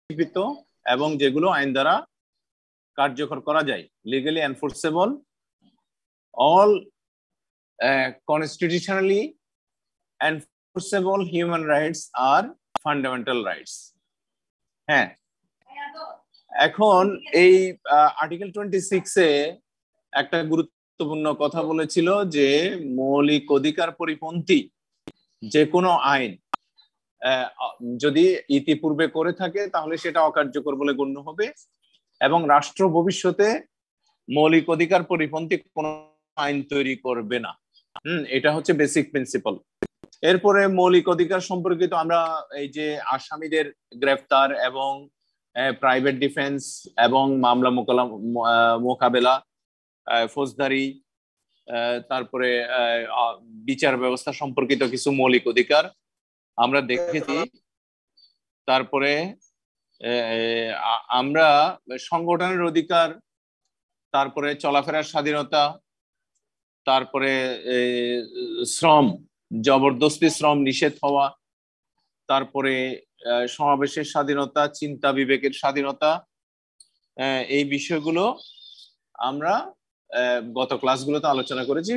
স্বীকৃত এবং যেগুলো আইন দ্বারা কার্যকর করা যায়, legally enforceable, all constitutionally enforceable human rights আর ফান্ডামেন্টাল রাইটস। হ্যাঁ, এখন এই আর্টিকেল 26-এ একটা গুরুত্বপূর্ণ কথা বলেছিল যে মৌলিক অধিকার পরিপন্থী যে কোনো আইন যদি ইতিপূর্বে করে থাকে তাহলে সেটা অকার্যকর বলে গণ্য হবে এবং রাষ্ট্র ভবিষ্যতে মৌলিক অধিকার পরিপন্থী কোনো আইন তৈরি করবে না। এটা হচ্ছে বেসিক প্রিন্সিপাল। এরপরে মৌলিক অধিকার সম্পর্কিত আমরা এই যে আসামিদের গ্রেফতার এবং প্রাইভেট ডিফেন্স এবং মামলা মোকাবেলা, ফৌজদারি, তারপরে বিচার ব্যবস্থা সম্পর্কিত কিছু মৌলিক অধিকার আমরা দেখেছি। তারপরে আমরা সংগঠনের অধিকার, তারপরে চলাফেরার স্বাধীনতা, তারপরে শ্রম, জবরদস্তি শ্রম নিষেধ হওয়া, তারপরে সমাবেশের স্বাধীনতা, চিন্তা বিবেকের স্বাধীনতা, এই বিষয়গুলো আমরা গত ক্লাসগুলোতে আলোচনা করেছি।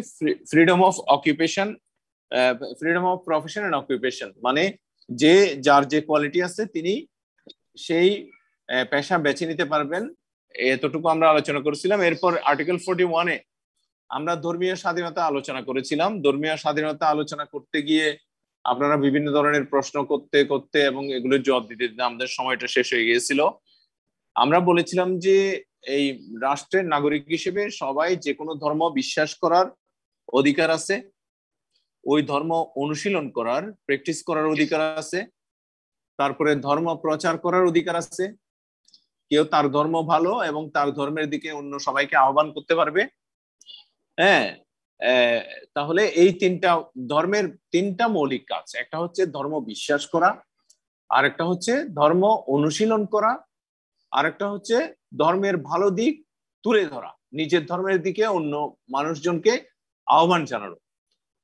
Freedom of occupation, freedom of profession and occupation, মানে যে যার যে কোয়ালিটি আছে তিনি সেই পেশা বেছে নিতে পারবেন, এতটুকু আমরা আলোচনা করেছিলাম। এরপর আর্টিকেল 41-এ আমরা ধর্মীয় স্বাধীনতা আলোচনা করেছিলাম। ধর্মীয় স্বাধীনতা আলোচনা করতে গিয়ে আপনারা বিভিন্ন ধরনের প্রশ্ন করতে করতে এবং এগুলোর জবাব দিতে দিতে আমাদের সময়টা শেষ হয়ে গিয়েছিল। আমরা বলেছিলাম যে এই রাষ্ট্রের নাগরিক হিসেবে সবাই যে কোনো ধর্ম বিশ্বাস করার অধিকার আছে, ওই ধর্ম অনুশীলন করার, প্র্যাকটিস করার অধিকার আছে, তারপরে ধর্ম প্রচার করার অধিকার আছে, কেউ তার ধর্ম ভালো এবং তার ধর্মের দিকে অন্য সবাইকে আহ্বান করতে পারবে। হ্যাঁ, তাহলে এই ধর্মের তিনটা মৌলিক কাজ, একটা হচ্ছে ধর্ম বিশ্বাস করা, আরেকটা হচ্ছে ধর্ম অনুশীলন করা, আরেকটা হচ্ছে ধর্মের ভালো দিক তুলে ধরা, নিজের ধর্মের দিকে অন্য মানুষজনকে আহ্বান জানানো।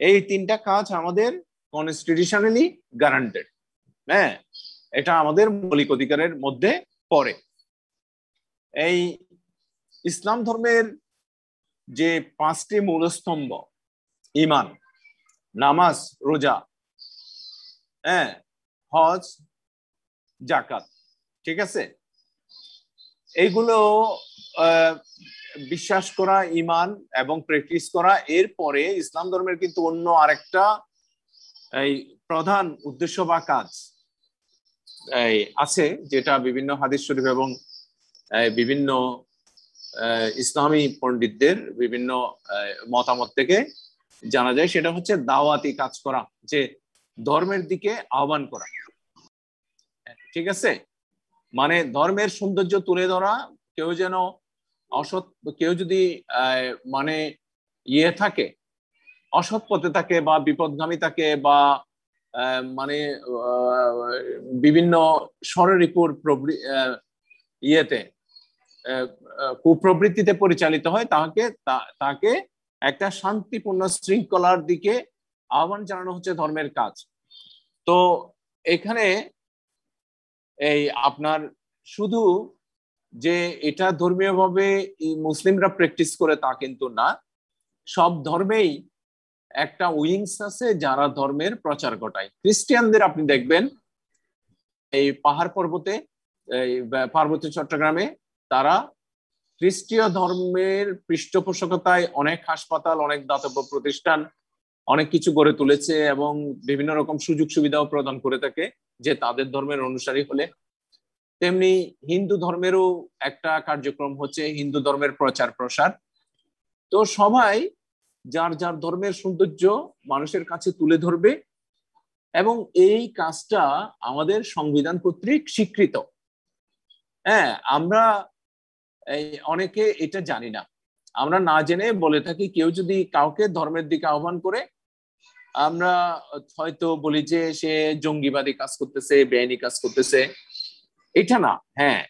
এই তিনটা কাজ আমাদের কনস্টিটিউশনালি গ্যারান্টেড। হ্যাঁ, এটা আমাদের মৌলিক অধিকারের মধ্যে পড়ে। এই ইসলাম ধর্মের যে 5টি মূলস্তম্ভ, ঈমান, নামাজ, রোজা, হ্যাঁ, হজ, যাকাত, ঠিক আছে, এইগুলো বিশ্বাস করা, ঈমান এবং প্র্যাকটিস করা। এরপরে ইসলাম ধর্মের কিন্তু অন্য আরেকটা এই প্রধান উদ্দেশ্য বা কাজ আছে, যেটা বিভিন্ন হাদিস শরীফ এবং বিভিন্ন ইসলামী পণ্ডিতদের বিভিন্ন মতামত থেকে জানা যায়। সেটা হচ্ছে দাওয়াতি কাজ করা, যে ধর্মের দিকে আহ্বান করা, ঠিক আছে, মানে ধর্মের সৌন্দর্য তুলে ধরা। কেউ যেন কেউ যদি মানে থাকে, অসৎ পথে থাকে বা বিপদগামী থাকে বা মানে বিভিন্ন ষড়রিপুর কুপ্রবৃত্তিতে পরিচালিত হয়, তাকে একটা শান্তিপূর্ণ শৃঙ্খলার দিকে আহ্বান জানানো হচ্ছে ধর্মের কাজ। তো এখানে এই আপনার শুধু যে এটা ধর্মীয়ভাবে মুসলিমরা প্র্যাকটিস করে তা কিন্তু না, সব ধর্মেই একটা উইংস আছে যারা ধর্মের প্রচার ঘটায়। খ্রিস্টানদের আপনি দেখবেন এই পাহাড় পর্বতে, এই পার্বত্য চট্টগ্রামে, তারা খ্রিস্টীয় ধর্মের পৃষ্ঠপোষকতায় অনেক হাসপাতাল, অনেক দাতব্য প্রতিষ্ঠান, অনেক কিছু গড়ে তুলেছে এবং বিভিন্ন রকম সুযোগ সুবিধাও প্রদান করে থাকে যে তাদের ধর্মের অনুসারী হলে। তেমনি হিন্দু ধর্মেরও একটা কার্যক্রম হচ্ছে হিন্দু ধর্মের প্রচার প্রসার। তো সবাই যার যার ধর্মের সৌন্দর্য মানুষের কাছে তুলে ধরবে এবং এই কাজটা আমাদের সংবিধান কর্তৃক স্বীকৃত। হ্যাঁ, আমরা অনেকে এটা জানি না, আমরা না জেনে বলে থাকি কেউ যদি কাউকে ধর্মের দিকে আহ্বান করে আমরা হয়তো বলি যে সে জঙ্গিবাদী কাজ করতেছে, বেআইনি কাজ করতেছে। এটা না। হ্যাঁ,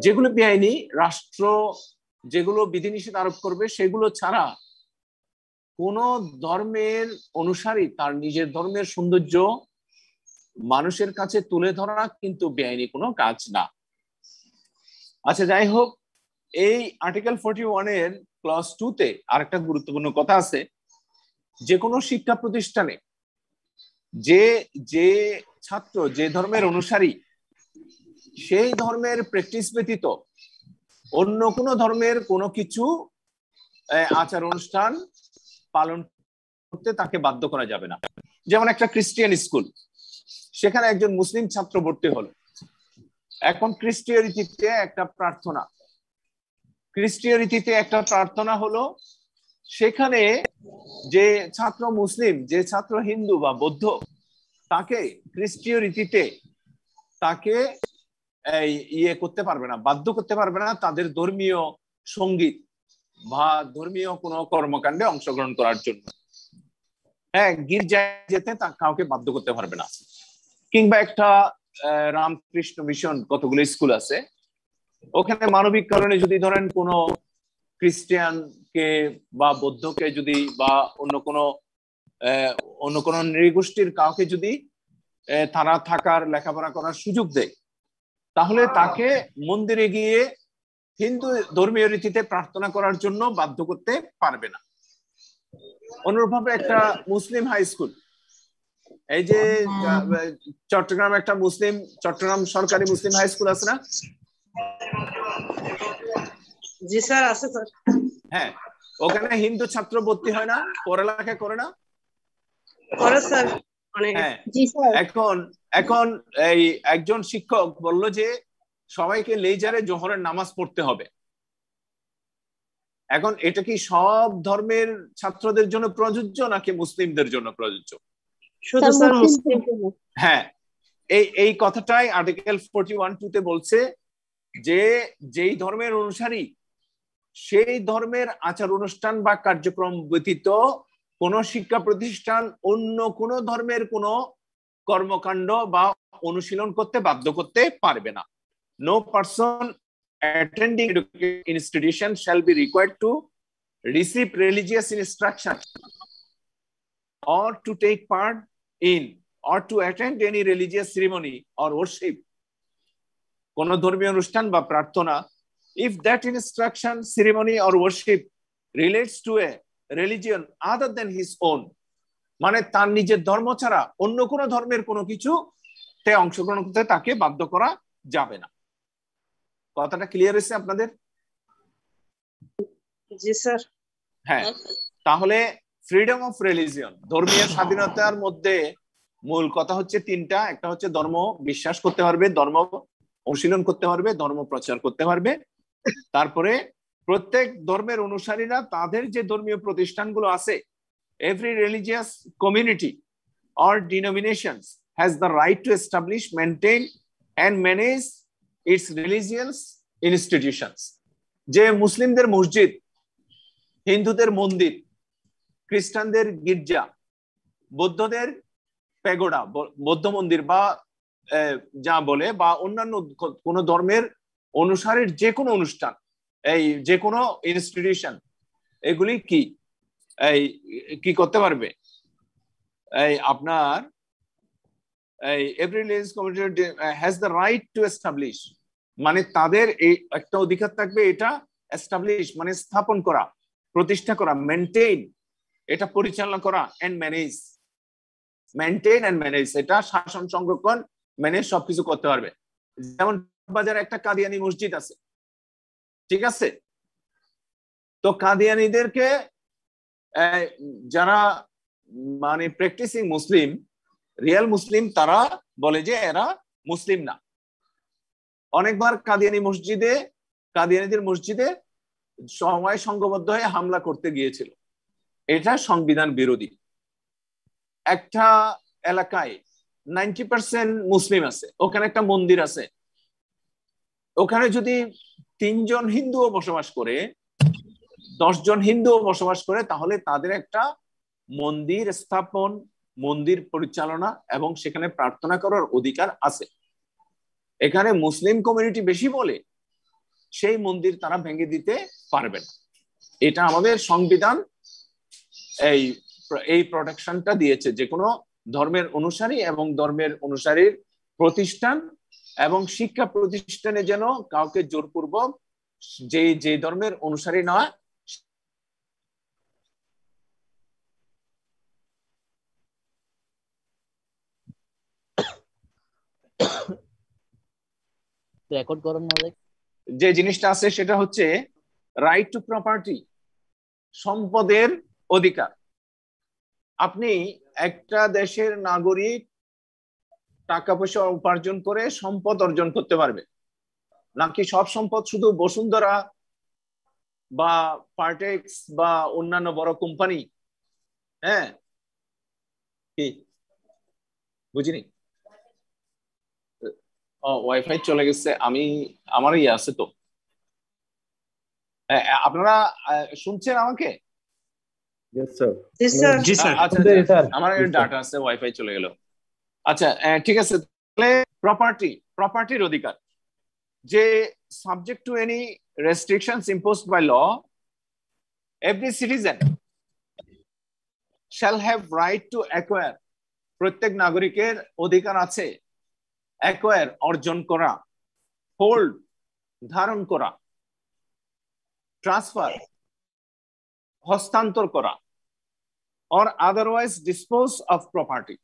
যেগুলো বেআইনি, রাষ্ট্র যেগুলো বিধিনিষেধ আরোপ করবে সেগুলো ছাড়া কোন ধর্মের অনুসারী তার নিজের ধর্মের সৌন্দর্য মানুষের কাছে তুলে ধরা কিন্তু বেআইনি কোনো কাজ না। আচ্ছা, যাই হোক, এই আর্টিকেল 41 এর ক্লজ 2 তে আরেকটা গুরুত্বপূর্ণ কথা আছে। যে কোনো শিক্ষা প্রতিষ্ঠানে যে যে ছাত্র যে ধর্মের অনুসারী, সেই ধর্মের প্র্যাকটিস ব্যতীত অন্য কোনো ধর্মের কোনো কিছু আচার অনুষ্ঠান পালন করতে তাকে বাধ্য করা যাবে না। যেমন একটা খ্রিস্টিয়ান স্কুল, সেখানে একজন মুসলিম ছাত্র ভর্তি হলো। এখন খ্রিস্টীয় রীতিতে একটা প্রার্থনা হলো। সেখানে যে ছাত্র মুসলিম, যে ছাত্র হিন্দু বা বৌদ্ধ, তাকে খ্রিস্টীয় রীতিতে তাকে করতে পারবে না, বাধ্য করতে পারবে না তাদের ধর্মীয় সঙ্গীত বা ধর্মীয় কোনো কর্মকাণ্ডে অংশগ্রহণ করার জন্য। হ্যাঁ, গির্জায় যেতে কাউকে বাধ্য করতে পারবে না। কিংবা একটা রামকৃষ্ণ মিশন কতগুলো স্কুল আছে, ওখানে মানবিক কারণে যদি ধরেন কোনো খ্রিস্টানকে বা বৌদ্ধকে যদি বা অন্য কোনো নৃগোষ্ঠীর কাউকে যদি তারা থাকার লেখাপড়া করার সুযোগ দেয়, তাহলে তাকে মন্দিরে গিয়ে হিন্দু ধর্মীয় রীতিতে প্রার্থনা করার জন্য বাধ্য করতে পারবে না। অনুরূপভাবে একটা মুসলিম হাই স্কুল, এই যে চট্টগ্রাম একটা চট্টগ্রাম সরকারি মুসলিম হাই স্কুল আছে না? জি স্যার, আছে স্যার। হ্যাঁ, ওখানে হিন্দু ছাত্র ভর্তি হয় না, পড়ালেখা করে না? করে স্যার। হ্যাঁ, এখন এই একজন শিক্ষক বলল যে সবাইকে লেজারে জোহরের নামাজ পড়তে হবে। এখন এটা কি সব ধর্মের ছাত্রদের জন্য প্রযোজ্য নাকি মুসলিমদের জন্য প্রযোজ্য? শুধু স্যার মুসলিম। হ্যাঁ, এই কথাটাই আর্টিকেল 41(2) তে বলছে যে যেই ধর্মের অনুসারী, সেই ধর্মের আচার অনুষ্ঠান বা কার্যক্রম ব্যতীত কোন শিক্ষা প্রতিষ্ঠান অন্য কোন ধর্মের কোন কর্মকাণ্ড বা অনুশীলন করতে বাধ্য করতে পারবে না। No person attending education institution shall be required to receive religious instruction or to take part in or to attend any religious ceremony or worship, কোন ধর্মীয় অনুষ্ঠান বা প্রার্থনা, if that instruction, ceremony or worship relates to a religion other than his own, মানে তার নিজের ধর্ম ছাড়া অন্য কোন ধর্মের কোনো কিছু তে অংশগ্রহণ করতে তাকে বাধ্য করা যাবে না। কথাটা ক্লিয়ার হয়েছে আপনাদের? জি স্যার। হ্যাঁ, তাহলে ফ্রিডম অফ রিলিজিয়ন, ধর্মীয় স্বাধীনতার মধ্যে মূল কথা হচ্ছে তিনটা। একটা হচ্ছে ধর্ম বিশ্বাস করতে পারবে, ধর্ম অনুশীলন করতে পারবে, ধর্ম প্রচার করতে পারবে। তারপরে প্রত্যেক ধর্মের অনুসারীরা তাদের যে ধর্মীয় প্রতিষ্ঠানগুলো আছে, every religious community or denominations has the right to establish, maintain and manage its religious institutions. যে মুসলিমদের মসজিদ, হিন্দুদের মন্দির, খ্রিস্টানদের গির্জা, বৌদ্ধদের প্যাগোডা, বৌদ্ধ মন্দির বা যা বলে, বা অন্যান্য কোন ধর্মের অনুসারীর যে কোনো অনুষ্ঠান, এই যে কোনো ইনস্টিটিউশন, এগুলি কি করতে পারবে? এই আপনার every religious community has the right to establish, মানে তাদের এই একটা অধিকার থাকবে, এটা এস্টাবলিশ মানে স্থাপন করা, প্রতিষ্ঠা করা, মেনটেইন এটা পরিচালনা করা, and manage, maintain and manage এটা শাসন সংরক্ষণ ম্যানেজ সবকিছু করতে পারবে। যেমন বাজারে একটা কাদিয়ানি মসজিদ আছে, ঠিক আছে? তো কাদিয়ানিদেরকে যারা মানে প্র্যাকটিসিং মুসলিম, রিয়েল মুসলিম, তারা বলে যে এরা মুসলিম না। অনেকবার কাদিয়ানিদের মসজিদে সময় সংঘবদ্ধ হয়ে হামলা করতে গিয়েছিল। এটা সংবিধান বিরোধী। একটা এলাকায় 90% মুসলিম আছে, ওখানে একটা মন্দির আছে, ওখানে যদি 3 জন হিন্দুও বসবাস করে, 10 জন হিন্দুও বসবাস করে, তাহলে তাদের একটা মন্দির স্থাপন, মন্দির পরিচালনা এবং সেখানে প্রার্থনা করার অধিকার আছে। এখানে মুসলিম কমিউনিটি বেশি বলে সেই মন্দির তারা ভেঙে দিতে পারবে না। এটা আমাদের সংবিধান এই প্রোটেকশনটা দিয়েছে, যে কোনো ধর্মের অনুসারী এবং ধর্মের অনুসারীর প্রতিষ্ঠান এবং শিক্ষা প্রতিষ্ঠানে যেন কাউকে জোরপূর্বক যে ধর্মের অনুসারী নয় রেকর্ড করেন না, যে জিনিসটা আছে সেটা হচ্ছে রাইট টু প্রপার্টি, সম্পদের অধিকার। আপনি একটা দেশের নাগরিক টাকা পয়সা উপার্জন করে সম্পদ অর্জন করতে পারবে, নাকি সব সম্পদ শুধু বসুন্ধরা বা পার্টেক্স বা অন্যান্য বড় কোম্পানি? হ্যাঁ, কি বুঝিনি? ওয়াইফাই চলে গেছে, আমার ইয়ে আছে তো। আপনারা শুনছেন আমাকে? আচ্ছা, আমার ডাটা আছে, ওয়াইফাই চলে গেল। আচ্ছা, ঠিক আছে। তাহলে প্রপার্টির অধিকার, যে subject to any restrictions imposed by law, every citizen shall have right to acquire, প্রত্যেক নাগরিকের অধিকার আছে অ্যাকোয়ার অর্জন করা, হোল্ড ধারণ করা, ট্রান্সফার হস্তান্তর করা, or otherwise dispose of property,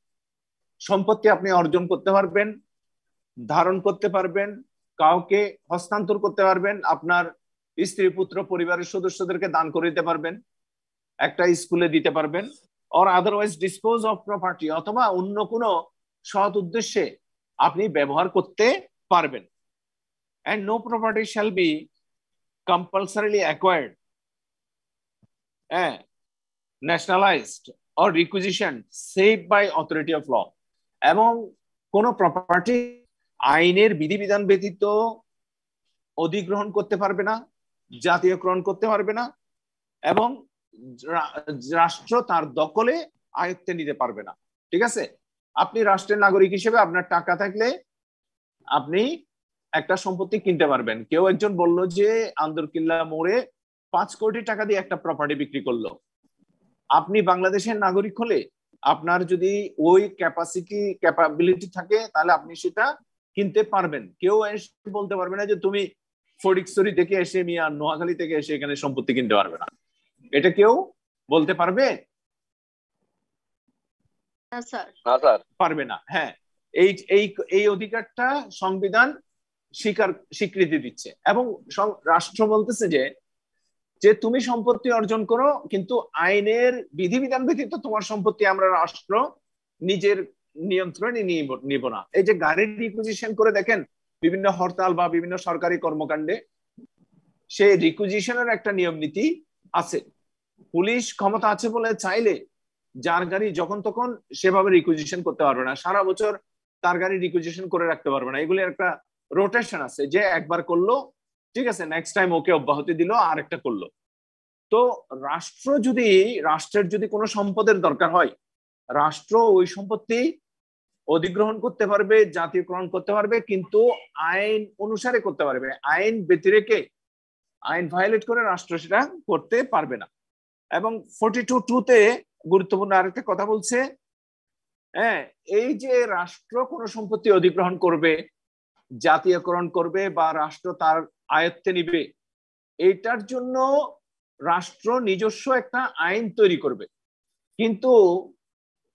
সম্পত্তি আপনি অর্জন করতে পারবেন, ধারণ করতে পারবেন, কাউকে হস্তান্তর করতে পারবেন, আপনার স্ত্রী পুত্র পরিবারের সদস্যদেরকে দান করে দিতে পারবেন, একটা স্কুলে দিতে পারবেন, or otherwise dispose of property, অথবা অন্য কোনো সৎ উদ্দেশ্যে আপনি ব্যবহার করতে পারবেন। and no property shall be compulsorily acquired, nationalized or requisitioned save by authority of law, এবং কোন প্রপার্টি আইনের বিধিবিধান ব্যতীত অধিগ্রহণ করতে পারবে না, জাতীয়করণ করতে পারবে না, এবং রাষ্ট্র তার দখলে আয়ত্তে নিতে পারবে না। ঠিক আছে? আপনি রাষ্ট্রের নাগরিক হিসেবে আপনার টাকা থাকলে আপনি একটা সম্পত্তি কিনতে পারবেন। কেউ একজন বলল যে আন্দরকিল্লা মোড়ে 5 কোটি টাকা দিয়ে একটা প্রপার্টি বিক্রি করলো। আপনি বাংলাদেশের নাগরিক হলে আপনার যদি ওই ক্যাপাবিলিটি থাকে তাহলে আপনি সেটা কিনতে পারবেন। কেউ এসে বলতে পারবে না যে তুমি ফটিকছড়ি থেকে এসে মিয়া নোয়াখালী থেকে এসে এখানে সম্পত্তি কিনতে পারবে না। এটা কেউ বলতে পারবে? না স্যার, পারবে না। হ্যাঁ, এই অধিকারটা সংবিধান স্বীকৃতি দিচ্ছে, এবং রাষ্ট্র বলতেছে যে তুমি সম্পত্তি অর্জন করো, কিন্তু আইনের বিধিবিধান ব্যতীত তোমার সম্পত্তি আমরা রাষ্ট্র নিজের নিয়ন্ত্রণে নিব না। এই যে গাড়ির রিকুইজিশন করে দেখেন বিভিন্ন হরতাল বা বিভিন্ন সরকারি কর্মকাণ্ডে, সেই রিকুইজিশনের একটা নিয়ম নীতি আছে। পুলিশ ক্ষমতা আছে বলে চাইলে যার গাড়ি যখন তখন সেভাবে রিকুইজিশন করতে পারবে না, সারা বছর তার গাড়ি রিকুইজিশন করে রাখতে পারবে না। এগুলি একটা রোটেশন আছে, যে একবার করলো ঠিক আছে, নেক্সট টাইম ওকে অব্যাহতি দিল, আরেকটা করলো। তো রাষ্ট্রের যদি কোনো সম্পদের দরকার হয়, রাষ্ট্র ওই সম্পত্তি অধিগ্রহণ করতে পারবে, জাতীয়করণ করতে পারবে, কিন্তু আইন অনুসারে করতে পারবে। আইন ব্যতিরেকে, আইন ভায়োলেট করে রাষ্ট্র সেটা করতে পারবে না। এবং 42(2)তে গুরুত্বপূর্ণ আরেকটা কথা বলছে, এই যে রাষ্ট্র কোনো সম্পত্তি অধিগ্রহণ করবে, জাতীয়করণ করবে বা রাষ্ট্র তার আয়ত্তে নিবে, এইটার জন্য রাষ্ট্র নিজস্ব একটা আইন তৈরি করবে। কিন্তু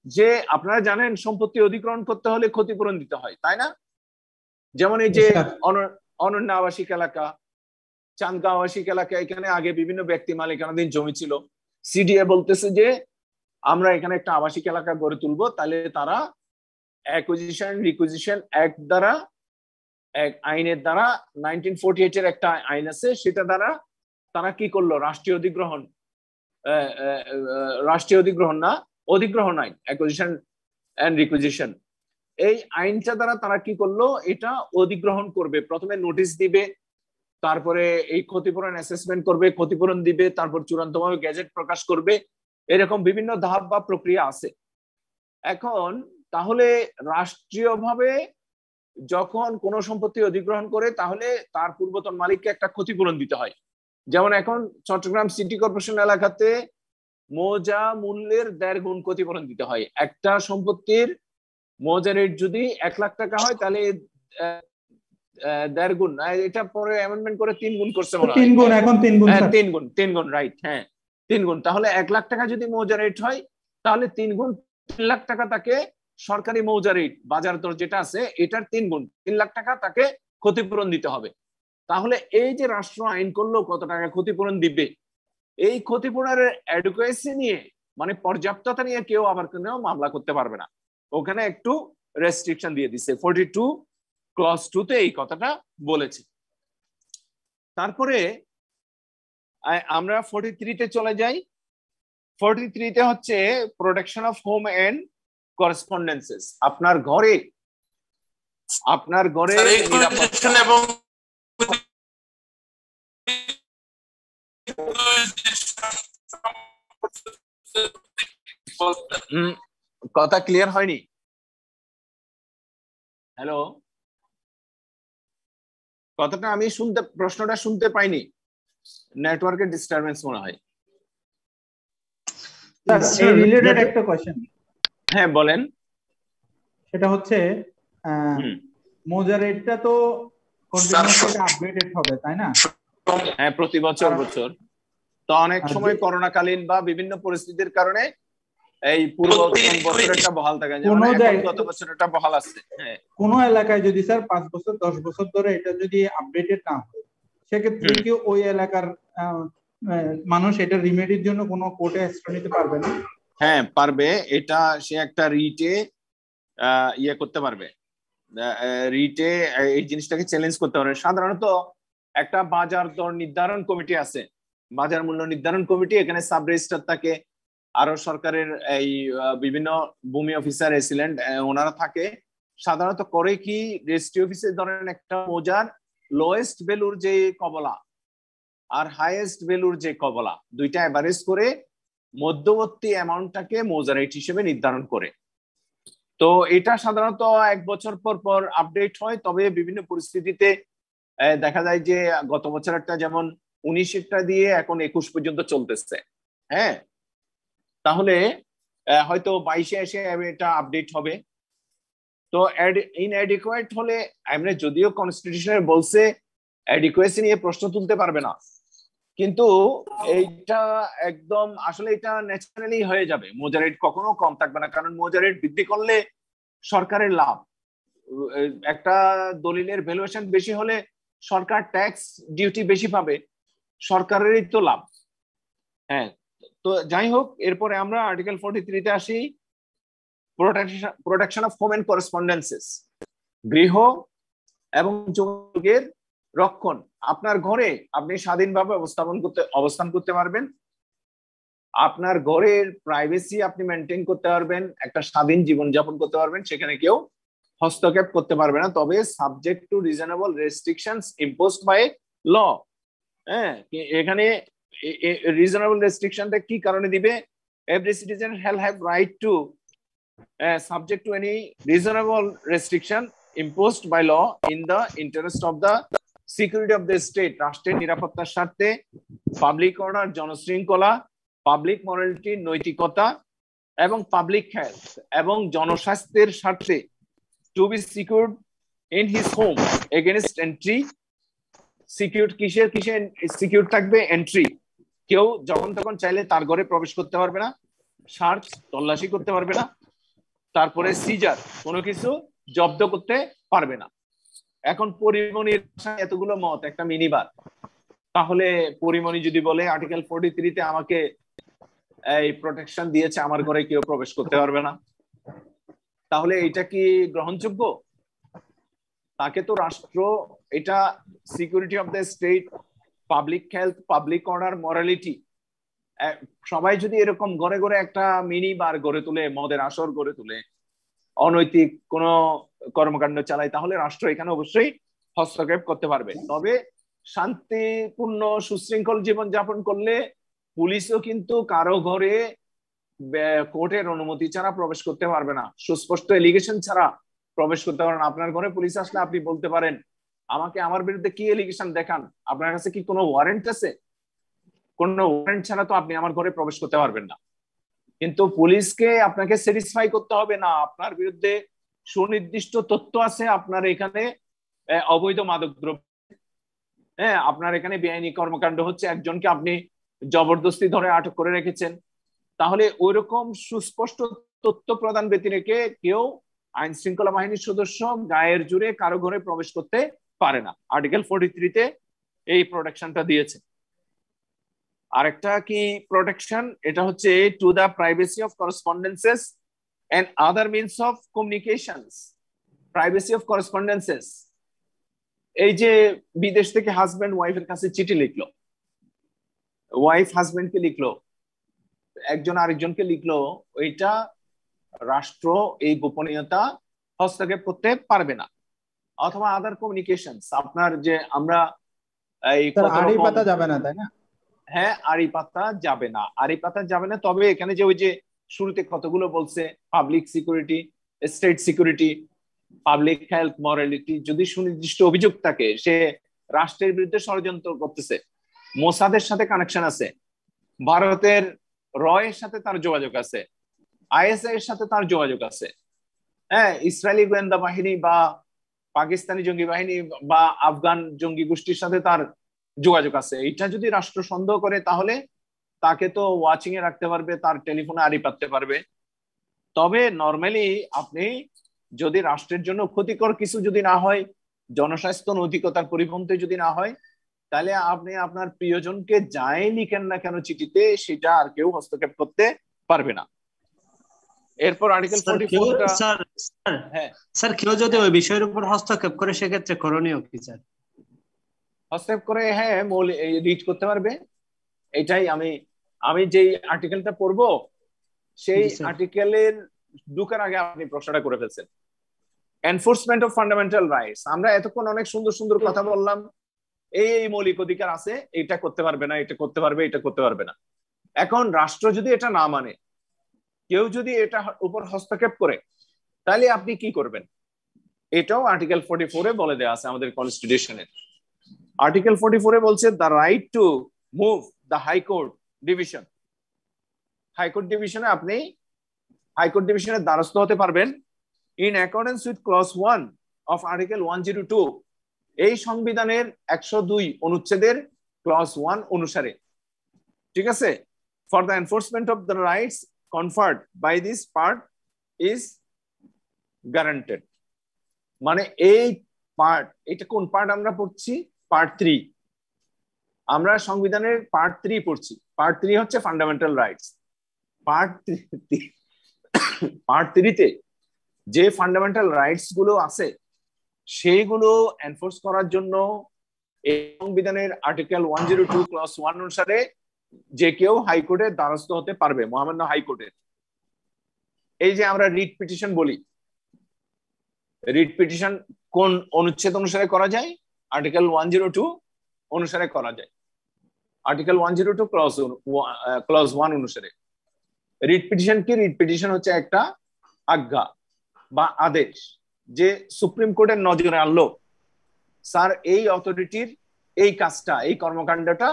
যে আপনারা জানেন সম্পত্তি অধিগ্রহণ করতে হলে ক্ষতিপূরণ দিতে হয়, তাই না? যেমন এই যে অনন্য আবাসিক এলাকা, চান্দগাঁও আবাসিক এলাকা, এখানে আগে বিভিন্ন ব্যক্তি মালিকানাধীন জমি ছিল। সিডিএ বলতেছে যে আমরা এখানে একটা আবাসিক এলাকা গড়ে তুলবো, তাহলে তারা অ্যাকুইজিশন রিকুইজিশন অ্যাক্ট দ্বারা, এক আইনের দ্বারা, 1948 এর একটা আইন আছে, সেটা দ্বারা তারা কি করলো, রাষ্ট্রীয় অধিগ্রহণ না, অধিগ্রহণ আইন, অ্যাকুইজিশন এন্ড রিকুইজিশন, এই আইনটা দ্বারা তারা কি করলো, এটা অধিগ্রহণ করবে। প্রথমে নোটিশ দিবে, তারপরে এই ক্ষতিপূরণ অ্যাসেসমেন্ট করবে, ক্ষতিপূরণ দিবে, তারপর চূড়ান্তভাবে গেজেট প্রকাশ করবে। এরকম বিভিন্ন ধাপ বা প্রক্রিয়া আছে। এখন তাহলে রাষ্ট্রীয়ভাবে যখন কোন সম্পত্তি অধিগ্রহণ করে, তাহলে তার পূর্বতন মালিককে একটা ক্ষতিপূরণ দিতে হয়। যেমন এখন চট্টগ্রাম সিটি কর্পোরেশন এলাকাতে মৌজা মূল্যের 1.5 গুণ ক্ষতিপূরণ দিতে হয়। একটা সম্পত্তির মৌজা রেট যদি 1 লাখ টাকা হয়, তাহলে 1.5 গুণ, এটা পরে অ্যামেন্ডমেন্ট করে 3 গুণ করছে মনে হয়। 3 গুণ, এখন 3 গুণ হ্যাঁ স্যার। 3 গুণ রাইট। হ্যাঁ 3 গুণ। তাহলে 1 লাখ টাকা যদি মৌজা রেট হয় তাহলে 3 গুণ 3 লাখ টাকা তাকে সরকারি মৌজা রেট বাজার দর যেটা আছে এটার 3 গুণ 3 লাখ টাকা তাকে ক্ষতিপূরণ দিতে হবে। তাহলে এই যে রাষ্ট্র আইন করলো কত টাকা ক্ষতিপূরণ দিবে, এই ক্ষতিপূরণের অ্যাডুকুয়েসি নিয়ে মানে পর্যাপ্ততা নিয়ে কেউ আবার কোনো মামলা করতে পারবে না। ওখানে একটু রেস্ট্রিকশন দিয়ে দিছে, 42 ক্লজ 2 তে এই কথাটা বলেছে। তারপরে আমরা 43 তে চলে যাই। 43 তে হচ্ছে প্রোটেকশন অফ হোম এন্ড করেসপন্ডেন্সেস। আপনার ঘরে নিরাপত্তা এবং কথা ক্লিয়ার হয়নি। হ্যালো, কথাটা আমি প্রশ্নটা শুনতে পাইনি, নেটওয়ার্কের ডিস্টারবেন্স মনে হয়। স্যার এই রিলেটেড একটা কোশ্চেন। হ্যাঁ বলেন। সেটা হচ্ছে মৌজা রেটটা তো কন্টিনিউয়াসলি আপডেটেড হবে তাই না? হ্যাঁ প্রতি বছর। তো অনেক সময় করোনাকালীন বা বিভিন্ন পরিস্থিতির কারণে এই পূর্ববর্তী বছরটা বহাল থাকে, যেমন গত বছরটা বহাল আছে। হ্যাঁ কোন এলাকায় যদি স্যার 5 বছর 10 বছর ধরে এটা যদি আপডেটেড না হয় সেক্ষেত্রে কি ওই এলাকার মানুষ এটা রিমেডির জন্য কোনো কোর্টে অ্যাকশন নিতে পারবে না? হ্যাঁ পারবে। এটা সে একটা রিটে ইয়ে করতে পারবে, রিটে এই জিনিসটাকে চ্যালেঞ্জ করতে পারবে। সাধারণত একটা বাজার দর নির্ধারণ কমিটি আছে, বাজার মূল্য নির্ধারণ কমিটি, এখানে সাব রেজিস্ট্রার থাকে, আরো সরকারের এই বিভিন্ন ভূমি অফিসার এসিলেন্ট ওনারা থাকে। সাধারণত করে কি রেজিস্ট্রি অফিসে ধরেন একটা মৌজার লোয়েস্ট ভ্যালুর যে কবলা আর হাইয়েস্ট ভ্যালুর যে কবলা দুইটা এভারেজ করে মধ্যবর্তী অ্যামাউন্টটাকে মৌজা রেট হিসেবে নির্ধারণ করে। তো এটা সাধারণত 1 বছর পর পর আপডেট হয়। তবে বিভিন্ন পরিস্থিতিতে দেখা যায় যে গত বছরটা যেমন 19টা দিয়ে এখন 21 পর্যন্ত চলতেছে। হ্যাঁ তাহলে হয়তো 22-এ এসে এটা আপডেট হবে। তো ইনঅ্যাডিকুয়েট হলে আমরা যদিও কনস্টিটিউশনে বলছে অ্যাডিকুয়েসি নিয়ে প্রশ্ন তুলতে পারবে না, কিন্তু এইটা একদম আসলে এটা ন্যাচারালি হয়ে যাবে। মৌজা রেট কখনো কম থাকবে না, কারণ মৌজা রেট বৃদ্ধি করলে সরকারের লাভ। একটা দলিলের ভ্যালুয়েশন বেশি হলে সরকার ট্যাক্স ডিউটি বেশি পাবে, সরকারেরই তো লাভ। হ্যাঁ তো যাই হোক, এরপরে আমরা আর্টিকেল 43 তে আসি, প্রোটেকশন অফ হোম এন্ড করেসপন্ডেন্সেস, গৃহ এবং যোগাযোগের রক্ষণ। আপনার ঘরে আপনি স্বাধীনভাবে অবস্থান করতে পারবেন, আপনার ঘরের প্রাইভেসি আপনি মেনটেন করতে পারবেন, একটা স্বাধীন জীবনযাপন করতে পারবেন, সেখানে কেউ হস্তক্ষেপ করতে পারবে না, তবে subject to reasonable restrictions imposed by law. হ্যাঁ এখানে রিজনেবল রেস্ট্রিকশনটা কি কারণে দিবে? Every citizen shall have right to subject to any reasonable restriction imposed by law in the interest of the security of the state, রাষ্ট্রের নিরাপত্তার স্বার্থে, public order জনশৃঙ্খলা, পাবলিক মরালিটি নৈতিকতা এবং পাবলিক হেলথ এবং জনস্বাস্থ্যের স্বার্থে, to be secured in his home against entry. Secure কিসের সিকিউর থাকবে? এন্ট্রি, কেউ যখন তখন চাইলে তার ঘরে প্রবেশ করতে পারবে না, সার্চ তল্লাশি করতে পারবে না, তারপরে সিজার কোনো কিছু জব্দ করতে পারবে না। এখন পরিমণির এতগুলো মত একটা মিনিবার, তাহলে পরিমণি যদি বলে আর্টিকেল 43 তে আমাকে এই প্রোটেকশন দিয়েছে, আমার ঘরে কেউ প্রবেশ করতে পারবে না, তাহলে এটা কি গ্রহণযোগ্য? তাকে তো রাষ্ট্র, এটা security of the state, public health, public order, morality, সবাই যদি এরকম ঘরে ঘরে একটা মিনি বার গড়ে তুলে, মদের আসর গড়ে তুলে, অনৈতিক কোন কর্মকাণ্ড চালায়, তাহলে রাষ্ট্র এখানে অবশ্যই হস্তক্ষেপ করতে পারবে। তবে শান্তিপূর্ণ সুশৃঙ্খল জীবন যাপন করলে পুলিশও কিন্তু কারো ঘরে কোর্টের অনুমতি ছাড়া প্রবেশ করতে পারবে না, সুস্পষ্ট এলিগেশন ছাড়া প্রবেশ করতে পারেন। আপনার ঘরে পুলিশ আসলে আপনি বলতে পারেন আমাকে আমার বিরুদ্ধে কি এলিগেশন দেখান, আপনার কাছে কি কোনো ওয়ারেন্ট আছে? কোনো ওয়ারেন্ট ছাড়া তো আপনি আমার ঘরে প্রবেশ করতে পারবেন না। কিন্তু পুলিশকে আপনাকে স্যাটিসফাই করতে হবে না আপনার বিরুদ্ধে সুনির্দিষ্ট তথ্য আছে, আপনার এখানে অবৈধ মাদকদ্রব্য, হ্যাঁ আপনার এখানে বেআইনি কর্মকাণ্ড হচ্ছে, একজনকে আপনি জবরদস্তি ধরে আটক করে রেখেছেন, তাহলে ওইরকম সুস্পষ্ট তথ্য প্রদান ব্যতি রেখে কেউ আইন শৃঙ্খলা বাহিনীর সদস্য গায়ের জোরে কারো ঘরে প্রবেশ করতে পারে না। আর্টিকেল 43-তে এই প্রোটেকশনটা দিয়েছে। আরেকটা কি প্রোটেকশন, এটা হচ্ছে to the privacy of correspondences and other means of communications. Privacy of correspondences, এই যে বিদেশ থেকে হাজবেন্ড ওয়াইফের কাছে চিঠি লিখলো, ওয়াইফ হাজবেন্ডকে লিখলো, একজন আরেকজনকে লিখলো, ওইটা রাষ্ট্র এই গোপনীয়তা হস্তক্ষেপ করতে পারবে না। অথবা আদার কমিউনিকেশনস, আপনার যে আমরা এই আড়ি পাতা যাবে না, তাই না? হ্যাঁ আড়ি পাতা যাবে না, আড়ি পাতা যাবে না। তবে এখানে যে ওই যে শুরুতে কতগুলো বলছে, public security, state security, public health, morality, যদি সুনির্দিষ্ট অভিযোগ থাকে সে রাষ্ট্রের বিরুদ্ধে ষড়যন্ত্র করতেছে, মোসাদের সাথে কানেকশন আছে, ভারতের রয়ের সাথে তার যোগাযোগ আছে, আইএসআই এর সাথে তার যোগাযোগ আছে, হ্যাঁ ইসরায়েলি গোয়েন্দা বাহিনী বা পাকিস্তানি জঙ্গি বাহিনী বা আফগান জঙ্গি গোষ্ঠীর সাথে তার যোগাযোগ আছে, এটা যদি রাষ্ট্র সন্দেহ করে তাহলে তাকে তো ওয়াচিং এ রাখতে পারবে, তার টেলিফোনে আড়ি পাততে পারবে। তবে নর্মালি আপনি যদি রাষ্ট্রের জন্য ক্ষতিকর কিছু যদি না হয়, জনস্বাস্থ্য নৈতিকতার পরিপন্থী যদি না হয়, তাহলে আপনি আপনার প্রিয়জনকে যাই লিখেন না কেন চিঠিতে, সেটা আর কেউ হস্তক্ষেপ করতে পারবে না। এরপর আর্টিকেল 44টা স্যার কেউ যদি ওই বিষয়ের উপর হস্তক্ষেপ করে সেক্ষেত্রে করণীয় কি স্যার? হস্তক্ষেপ করে হ্যাঁ রিচ করতে পারবে। এটাই আমি যেই আর্টিকেলটা পড়বো সেই আর্টিকেলের ঢুকার আগে আপনি প্রশ্নটা করে ফেলছেন। এনফোর্সমেন্ট অফ ফান্ডামেন্টাল রাইটস, আমরা এতক্ষণ অনেক সুন্দর সুন্দর কথা বললাম, এই মৌলিক অধিকার আছে, এটা করতে পারবে না, এটা করতে পারবে, এটা করতে পারবে না। এখন রাষ্ট্র যদি এটা না মানে, কেউ যদি এটা উপর হস্তক্ষেপ করে, তাহলে আপনি কি করবেন? এটাও আর্টিকেল 44-এ বলে দেওয়া আছে আমাদের কনস্টিটিউশনে। আর্টিকেল 44-এ বলছে the right to move the high court division. High court ডিভিশনে আপনি হাইকোর্ট ডিভিশনের দ্বারস্থ হতে পারবেন in accordance with clause 1 of article 102, এই সংবিধানের 102 অনুচ্ছেদের ক্লজ 1 অনুসারে, ঠিক আছে? For the enforcement of the rights conferred by this part is guaranteed. মানে এই পার্ট, এটা কোন পার্ট আমরা পড়ছি? পার্ট 3। আমরা সংবিধানের পার্ট 3 পড়ছি। পার্ট 3 হচ্ছে ফান্ডামেন্টাল রাইটস। পার্ট 3-তে যে ফান্ডামেন্টাল রাইটস গুলো আছে সেইগুলো এনফোর্স করার জন্য এই সংবিধানের আর্টিকেল 102 ক্লজ 1 অনুসারে যে কেউ হাইকোর্টের দ্বারস্থ হতে পারবে, মহামান্য হাইকোর্টের। এই যে আমরা রিট পিটিশন বলি, রিট পিটিশন কোন অনুচ্ছেদ অনুসারে করা যায়? আর্টিকেল 102 অনুসারে করা যায়। আর্টিকেল 102 ক্লজ 1 অনুসারে। রিট পিটিশন কি? রিট পিটিশন হচ্ছে একটা আজ্ঞা বা আদেশ যে সুপ্রিম কোর্টের নজরে আনলো, স্যার এই অথরিটির এই কাজটা, এই কর্মকাণ্ডটা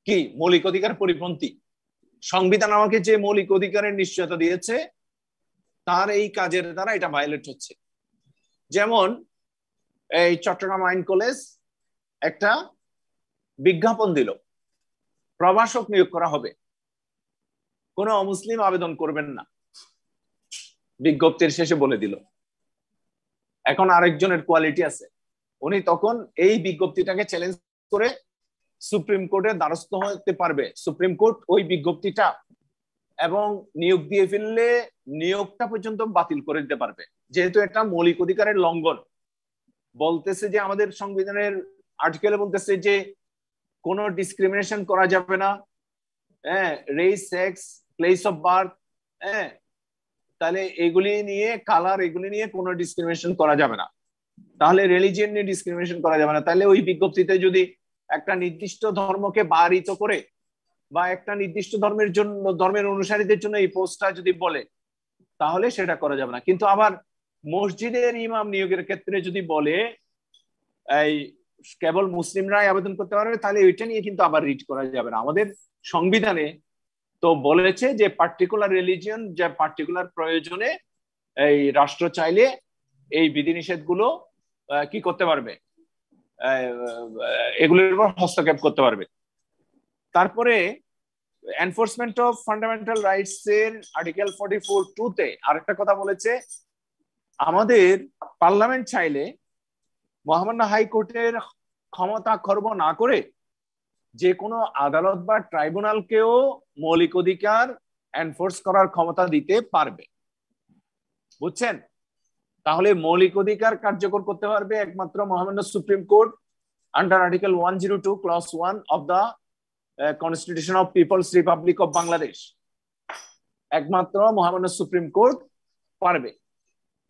কি মৌলিক অধিকার পরিপন্থী, সংবিধান আমাকে যে মৌলিক অধিকারের নিশ্চয়তা দিয়েছে তার এই কাজের দ্বারা এটা ভায়োলেট হচ্ছে। যেমন এই চট্টগ্রাম আইন কলেজ একটা বিজ্ঞাপন দিল, প্রভাষক নিয়োগ করা হবে, কোন অমুসলিম আবেদন করবেন না, বিজ্ঞপ্তির শেষে বলে দিল। এখন আরেকজনের কোয়ালিটি আছে, উনি তখন এই বিজ্ঞপ্তিটাকে চ্যালেঞ্জ করে সুপ্রিম কোর্টের দ্বারস্থ হতে পারবে। সুপ্রিম কোর্ট ওই বিজ্ঞপ্তিটা এবং নিয়োগ দিয়ে ফেললে নিয়োগটা পর্যন্ত বাতিল করে দিতে পারবে, যেহেতু এটা মৌলিক অধিকারের লঙ্ঘন। বলতেছে যে আমাদের সংবিধানের আর্টিকেলে বলতেছে যে কোনো ডিসক্রিমিনেশন করা যাবে না, হ্যাঁ, race, sex, place of birth, হ্যাঁ, তাহলে এগুলি নিয়ে, কালার, এগুলি নিয়ে কোনো ডিসক্রিমিনেশন করা যাবে না। তাহলে রিলিজিয়ন নিয়ে ডিসক্রিমিনেশন করা যাবে না। তাহলে ওই বিজ্ঞপ্তিতে যদি একটা নির্দিষ্ট ধর্মকে বারিত করে বা একটা নির্দিষ্ট ধর্মের জন্য, ধর্মের অনুসারীদের জন্য এই পোস্টটা যদি বলে, তাহলে সেটা করা যাবে না। কিন্তু আবার মসজিদের ইমাম নিয়োগের ক্ষেত্রে যদি বলে এই কেবল মুসলিমরাই আবেদন করতে পারবে, তাহলে ওইটা নিয়ে কিন্তু আবার রিট করা যাবে না। আমাদের সংবিধানে তো বলেছে যে পার্টিকুলার রিলিজিয়ন, যে পার্টিকুলার প্রয়োজনে এই রাষ্ট্র চাইলে এই বিধিনিষেধগুলো কি করতে পারবে, এগুলোর উপর হস্তক্ষেপ করতে পারবে। তারপরে এনফোর্সমেন্ট অফ ফান্ডামেন্টাল রাইটস এর আর্টিকেল 44(2) তে আরেকটা কথা বলেছে, আমাদের পার্লামেন্ট চাইলে মহামান্য হাইকোর্টের ক্ষমতা খর্ব না করে যে কোনো আদালত বা ট্রাইব্যুনালকেও মৌলিক অধিকার এনফোর্স করার ক্ষমতা দিতে পারবে। বুঝছেন? তাহলে মৌলিক অধিকার কার্যকর করতে পারবে একমাত্র মহামান্য supreme court under article 102 clause 1 of the constitution of peoples republic of Bangladesh. একমাত্র মহামান্য সুপ্রিম কোর্ট পারবে।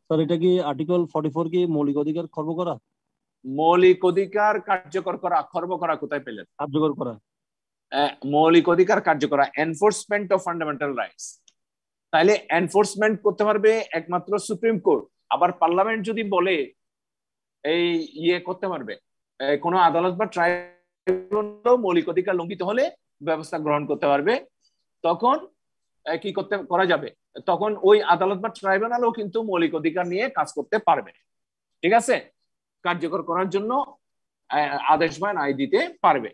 স্যার এটা কি আর্টিকেল 44 কি মৌলিক অধিকার খর্ব করা? মৌলিক অধিকার কার্যকর করা, খর্ব করা কোথায় পেলেন? কার্যকর করা, মৌলিক অধিকার কার্যকর, এনফোর্সমেন্ট অফ ফান্ডামেন্টাল রাইটস। তাহলে এনফোর্সমেন্ট করতে পারবে একমাত্র সুপ্রিম কোর্ট। আবার পার্লামেন্ট যদি বলে এই করতে পারবে, কোনো আদালত বা ট্রাইব্যুনাল মৌলিক অধিকার লঙ্ঘিত হলে ব্যবস্থা গ্রহণ করতে পারবে। তখন কি করা যাবে? তখন ওই আদালত বা ট্রাইব্যুনালও কিন্তু মৌলিক অধিকার নিয়ে কাজ করতে পারবে। ঠিক আছে? কার্যকর করার জন্য আদেশ বা রায় দিতে পারবে।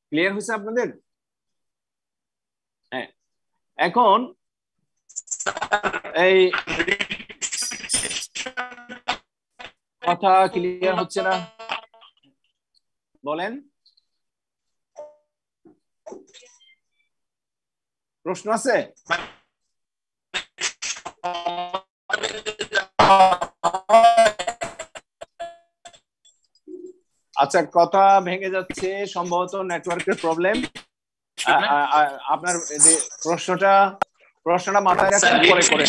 ক্লিয়ার হয়েছে আপনাদের? হ্যাঁ, এখন এই কথা ক্লিয়ার হচ্ছে না, বলেন। প্রশ্ন আছে? আচ্ছা, কথা ভেঙে যাচ্ছে, সম্ভবত নেটওয়ার্কের প্রবলেম। আপনার প্রশ্নটা মাথায় রাখেন, পরে করে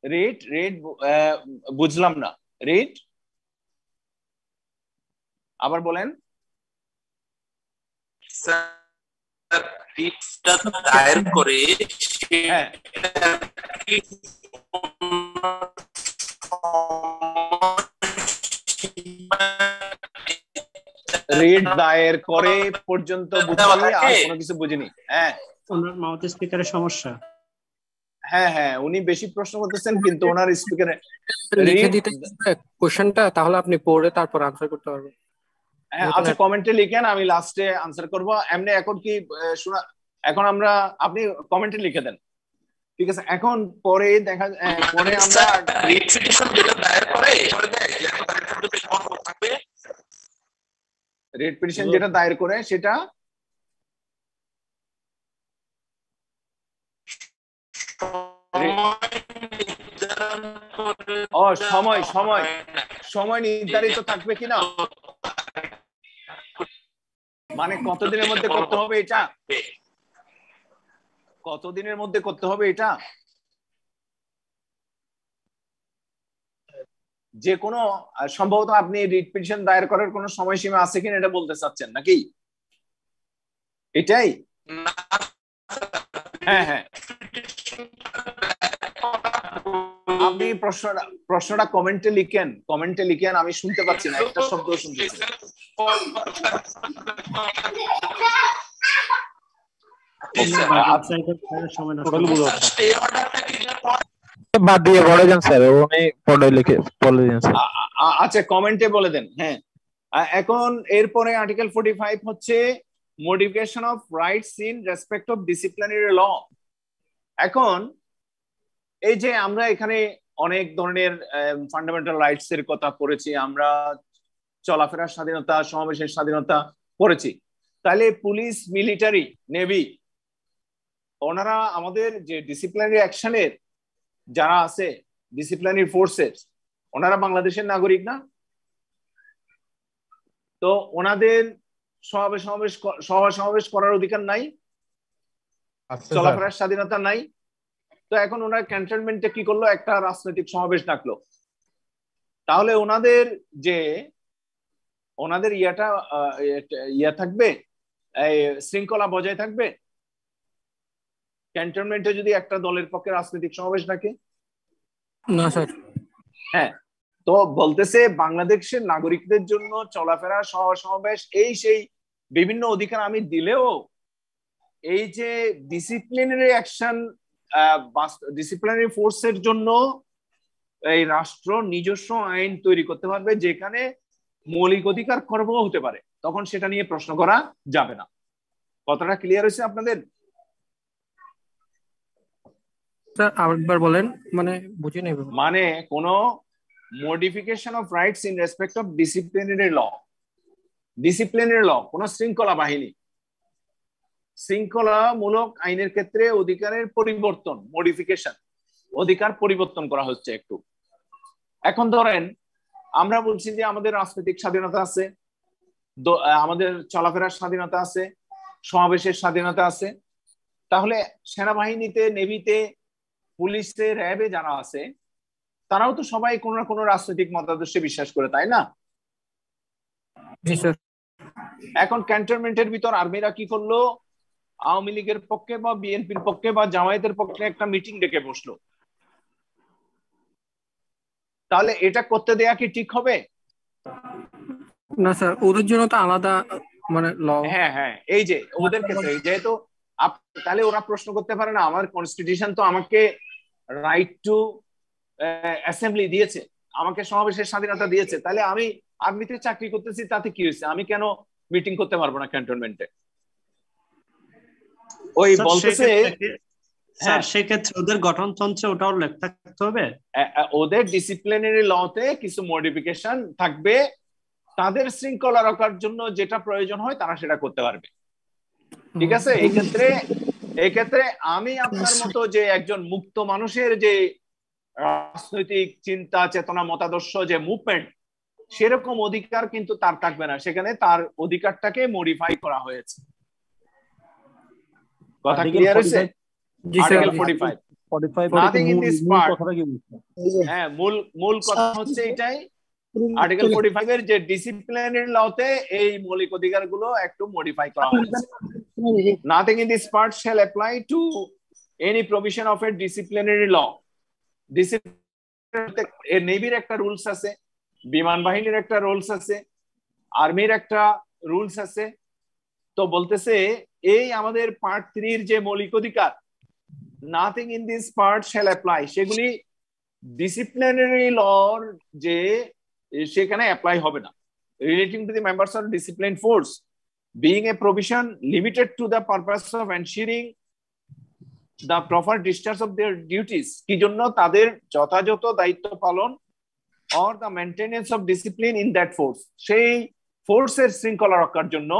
রেট বুঝলাম না, রেট আবার বলেন। দায়ের করে রেট দায়ের করে পর্যন্ত বুঝিনি, আর কোনো কিছু বুঝিনি। হ্যাঁ, ওনার মাউথ স্পিকারের সমস্যা। হ্যাঁ হ্যাঁ, উনি বেশি প্রশ্ন করতেছেন কিন্তু ওনার স্পিকারে লিখে দিতে কোশ্চেনটা, তাহলে আপনি পড়ে তারপর আনসার করতে পারবেন। হ্যাঁ, আচ্ছা, কমেন্টে লিখেন, আমি লাস্টে আনসার করব। এমনি এখন কি শোনা? এখন আপনি কমেন্টে লিখে দেন, ঠিক আছে? এখন পরে দেখা, পরে আমরা রেট পিটিশন যেটা দায়ের করে সেটা সময় নির্ধারিত থাকবে কিনা, মানে কতদিনের মধ্যে করতে হবে এটা, কতদিনের মধ্যে করতে হবে এটা, যে কোনো সম্ভবত আপনি রিট পিটিশন দায়ের করার কোনো সময়সীমা আছে কিনা এটা বলতে চাচ্ছেন নাকি? এটাই? হ্যাঁ হ্যাঁ, আপনি প্রশ্নটা কমেন্টে লিখেন, আমি শুনতে পাচ্ছি না, একটা শব্দ শুনতেছি। বাদ দিয়ে বলে যান স্যার, উনি পড়ে লিখে বলে দেন স্যার। আচ্ছা, কমেন্টে বলে দেন। হ্যাঁ, এখন এরপরে আর্টিকেল 45 হচ্ছে modification of rights in respect of disciplinary law. এখন এই যে আমরা এখানে অনেক ধরনের ফান্ডামেন্টাল রাইটস এর কথা পড়েছি, আমরা চলাফেরার স্বাধীনতা, সমাবেশের স্বাধীনতা পড়েছি। তাহলে পুলিশ, মিলিটারি, নেভি, ওনারা আমাদের যে ডিসিপ্লিনারি অ্যাকশনের যারা আছে, ডিসিপ্লিনারি ফোর্সেস, ওনারা বাংলাদেশের নাগরিক না? তো ওনাদের সমাবেশ করার অধিকার নাই, চলাফেরার স্বাধীনতা নাই। তো এখন ওনার ক্যান্টনমেন্টে কি করলো? একটা রাজনৈতিক সমাবেশ ডাকলো। তাহলে ওনাদের ইয়া থাকবে, শৃঙ্খলা বজায় থাকবে ক্যান্টনমেন্টে যদি একটা দলের পক্ষে রাজনৈতিক সমাবেশ ডাকে? না স্যার। হ্যাঁ, তো বলতেছে বাংলাদেশের নাগরিকদের জন্য চলাফেরা, সমাবেশ, এই সেই বিভিন্ন অধিকার আমি দিলেও এই যে ডিসিপ্লিনারি অ্যাকশন, ডিসিপ্লিনারি ফোর্সের জন্য এই রাষ্ট্র নিজস্ব আইন তৈরি করতে পারবে যেখানে মৌলিক অধিকার খর্ব হতে পারে, তখন সেটা নিয়ে প্রশ্ন করা যাবে না। কথাটা ক্লিয়ার হয়েছে আপনাদের? স্যার আরেকবার বলেন, মানে বুঝি নেব। মানে কোনো modification of rights in respect of disciplinary law, disciplinary law কোন শৃঙ্খলা বাহিনী, শৃঙ্খলামূলক আইনের ক্ষেত্রে অধিকারের পরিবর্তন, মডিফিকেশন, অধিকার পরিবর্তন করা হচ্ছে একটু। এখন ধরেন আমরা বলছি যে আমাদের রাজনৈতিক স্বাধীনতা আছে, আমাদের চলাফেরার স্বাধীনতা আছে, সমাবেশের স্বাধীনতা আছে, তাহলে সেনাবাহিনীতে, নেভিতে, পুলিশে, র্যাবে যারা আছে তারাও তো সবাই কোনো না কোনো রাজনৈতিক মতাদর্শে বিশ্বাস করে, তাই না? এখন ক্যান্টনমেন্টের ভিতর আর্মিরা কি করলো, আওয়ামী লীগের পক্ষে বা বিএনপির পক্ষে বা জামায়াতের পক্ষে একটা মিটিং ডেকে বসলো, তাহলে এটা করতে দেয়া কি ঠিক হবে? না স্যার, ওদের জন্য তো আলাদা মানে ল। হ্যাঁ হ্যাঁ, এই যে ওদের ক্ষেত্রে যেহেতু তাহলে ওরা প্রশ্ন করতে পারে না, আমার কনস্টিটিউশন তো আমাকে রাইট টু অ্যাসেম্বলি দিয়েছে, আমাকে সমাবেশের স্বাধীনতা দিয়েছে, তাহলে আমি আর্মিতে চাকরি করতেছি তাতে কি হয়েছে, আমি কেন মিটিং করতে পারবো না ক্যান্টনমেন্টে? ওই বলতেছে স্যার সেক্ষেত্রে ওদের গঠনতন্ত্রে ওটাও উল্লেখ থাকতে হবে, ওদের ডিসিপ্লিনারি লতে কিছু মডিফিকেশন থাকবে, তাদের শৃঙ্খলা রাখার জন্য যেটা প্রয়োজন হয় তারা সেটা করতে পারবে। ঠিক আছে? এই ক্ষেত্রে আমি আপনার মতো যে একজন মুক্ত মানুষের যে রাজনৈতিক চিন্তা চেতনা মতাদর্শ যে মুভমেন্ট, সেরকম অধিকার কিন্তু তার থাকবে না, সেখানে তার অধিকারটাকে মডিফাই করা হয়েছে। কথা ক্লিয়ার হয়েছে? Article 45 nothing in this part, হ্যাঁ মূল কথা হচ্ছে এটাই, আর্টিকেল 45 এর যে ডিসিপ্লিনারি লতে এই মৌলিক অধিকারগুলো একটু মডিফাই করা হয়েছে। Nothing in this part shall apply to any provision of a disciplinary law. নেভির একটা রুলস আছে, বিমান বাহিনীর একটা রুলস আছে, আর্মির একটা রুলস আছে। তো বলতেছে এই আমাদের পার্ট 3 এর যে মৌলিক অধিকার, nothing in this part shall apply, সেগুলি ডিসিপ্লিনারি লর যে সেখানে অ্যাপ্লাই হবে না। Relating to the members of discipline force being a provision limited to the purpose of ensuring the proper discharge of their duties, কি জন্য তাদের যথাযথ দায়িত্ব পালন or the maintenance of discipline in that force, সেই ফোর্সের শৃঙ্খলা রক্ষার জন্য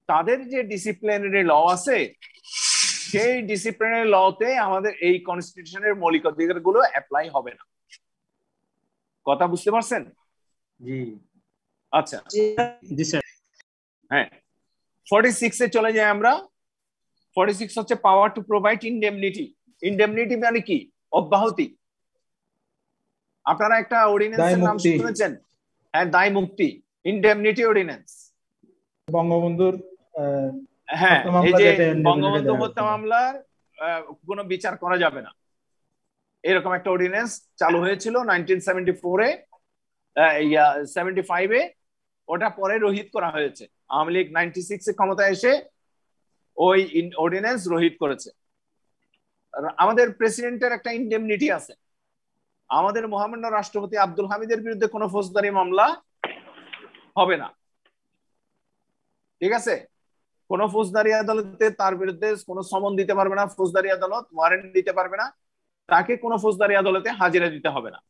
তাদের যে ডিসিপ্লিনারি ল আছে, সেই ডিসিপ্লিনারি লতে আমাদের এই কনস্টিটিউশনের মৌলিক অধিকারগুলো অ্যাপ্লাই হবে না। কথা বুঝতে পারছেন? জি আচ্ছা, জি স্যার। হ্যাঁ 46 এ চলে যাই আমরা। 46 হচ্ছে পাওয়ার টু প্রোভাইড ইনডেমনিটি। ইনডেমনিটি মানে কি? অব্যাহতি। আপনারা একটা অর্ডিন্যান্সের নাম শুনেছেন? হ্যাঁ, দায় মুক্তি, ইনডেমনিটি অর্ডিন্যান্স। বঙ্গবন্ধুর হ্যাঁ, এই যে বঙ্গবন্ধু হত্যা মামলার কোনো বিচার করা যাবে না, এরকম একটা অর্ডিন্যান্স চালু হয়েছিল 1974 এ, 75 এ। ওটা পরে রহিত করা হয়েছে। আওয়ামী লীগ 96 এ ক্ষমতায় এসে ওই অর্ডিন্যান্স রহিত করেছে। আমাদের প্রেসিডেন্টের একটা ইনডেমনিটি আছে। আমাদের মহামান্য রাষ্ট্রপতি আব্দুল হামিদের বিরুদ্ধে কোনো ফৌজদারি মামলা হবে না, ঠিক আছে? কোনো ফৌজদারি আদালতে তার বিরুদ্ধে কোনো সমন দিতে পারবে না, ফৌজদারি আদালত ওয়ারেন্ট দিতে পারবে না, তাকে কোনো ফৌজদারি আদালতে হাজিরা দিতে হবে না।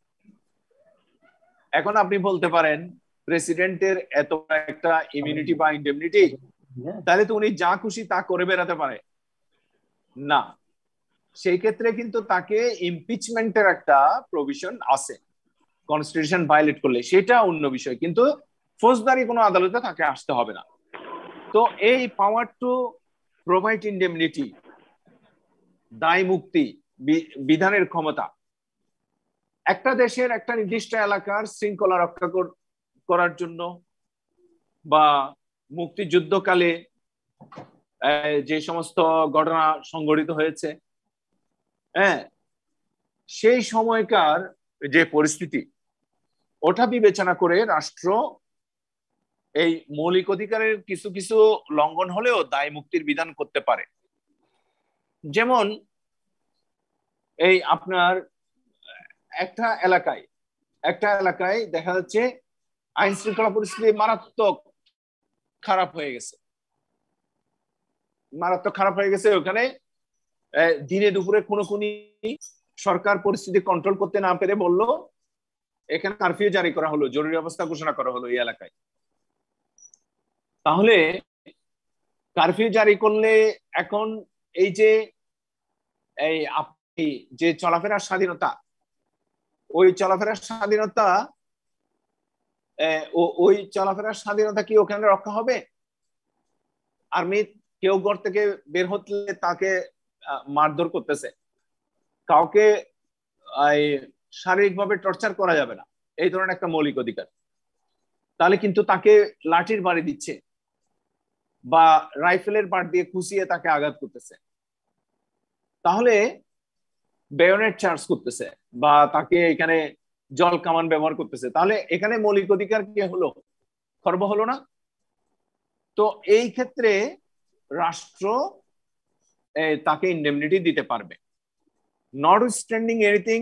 এখন আপনি বলতে পারেন প্রেসিডেন্টের এত একটা ইমিউনিটি বা ইনডেমনিটি, তাহলে তো উনি যা খুশি তা করে বেড়াতে পারে না। সেই ক্ষেত্রে কিন্তু তাকে ইমপিচমেন্টের একটা প্রভিশন আছে, কনস্টিটিউশন ভায়োলেট করলে, সেটা অন্য বিষয়, কিন্তু ফৌজদারি কোনো আদালতে তাকে আসতে হবে না। তো এই পাওয়ার টু প্রোভাইড ইনডেমনিটি, দায় মুক্তি, বিধানের ক্ষমতা, একটা দেশের একটা নির্দিষ্ট এলাকার শৃঙ্খলা রক্ষা করার জন্য বা মুক্তিযুদ্ধকালে যে সমস্ত ঘটনা সংঘটিত হয়েছে, হ্যাঁ, সেই সময়কার যে পরিস্থিতি, ওটা বিবেচনা করে রাষ্ট্র এই মৌলিক অধিকারের কিছু কিছু লঙ্ঘন হলেও দায় মুক্তির বিধান করতে পারে। যেমন এই আপনার একটা এলাকায় দেখা যাচ্ছে আইন শৃঙ্খলা পরিস্থিতি মারাত্মক খারাপ হয়ে গেছে, ওখানে দিনে দুপুরে খুনোখুনি, সরকার পরিস্থিতি কন্ট্রোল করতে না পেরে বলল এখানে কারফিউ জারি করা হলো, জরুরি অবস্থা ঘোষণা করা হলো এই এলাকায়। তাহলে কারফিউ জারি করলে এখন এই যে আপনি যে চলাফেরার স্বাধীনতা, ওই চলাফেরার স্বাধীনতা কি ওখানে রক্ষা হবে? আর্মি কেউ ঘর থেকে বের হলে তাকে মারধর করতেছে, কাউকে শারীরিকভাবে টর্চার করা যাবে না, এই ধরনের একটা মৌলিক অধিকার। তাহলে কিন্তু তাকে লাঠির বাড়ি দিচ্ছে বা রাইফেলের বাট দিয়ে খুঁচিয়ে তাকে আঘাত করতেছে, তাহলে বেয়োনেট চার্জ করতেছে বা তাকে এখানে জল কামান ব্যবহার করতেছে, তাহলে এখানে মৌলিক অধিকার কি হলো? খর্ব হলো না? তো এই ক্ষেত্রে রাষ্ট্র তাকে ইন্ডেমনিটি দিতে পারবে। নটউইথস্ট্যান্ডিং anything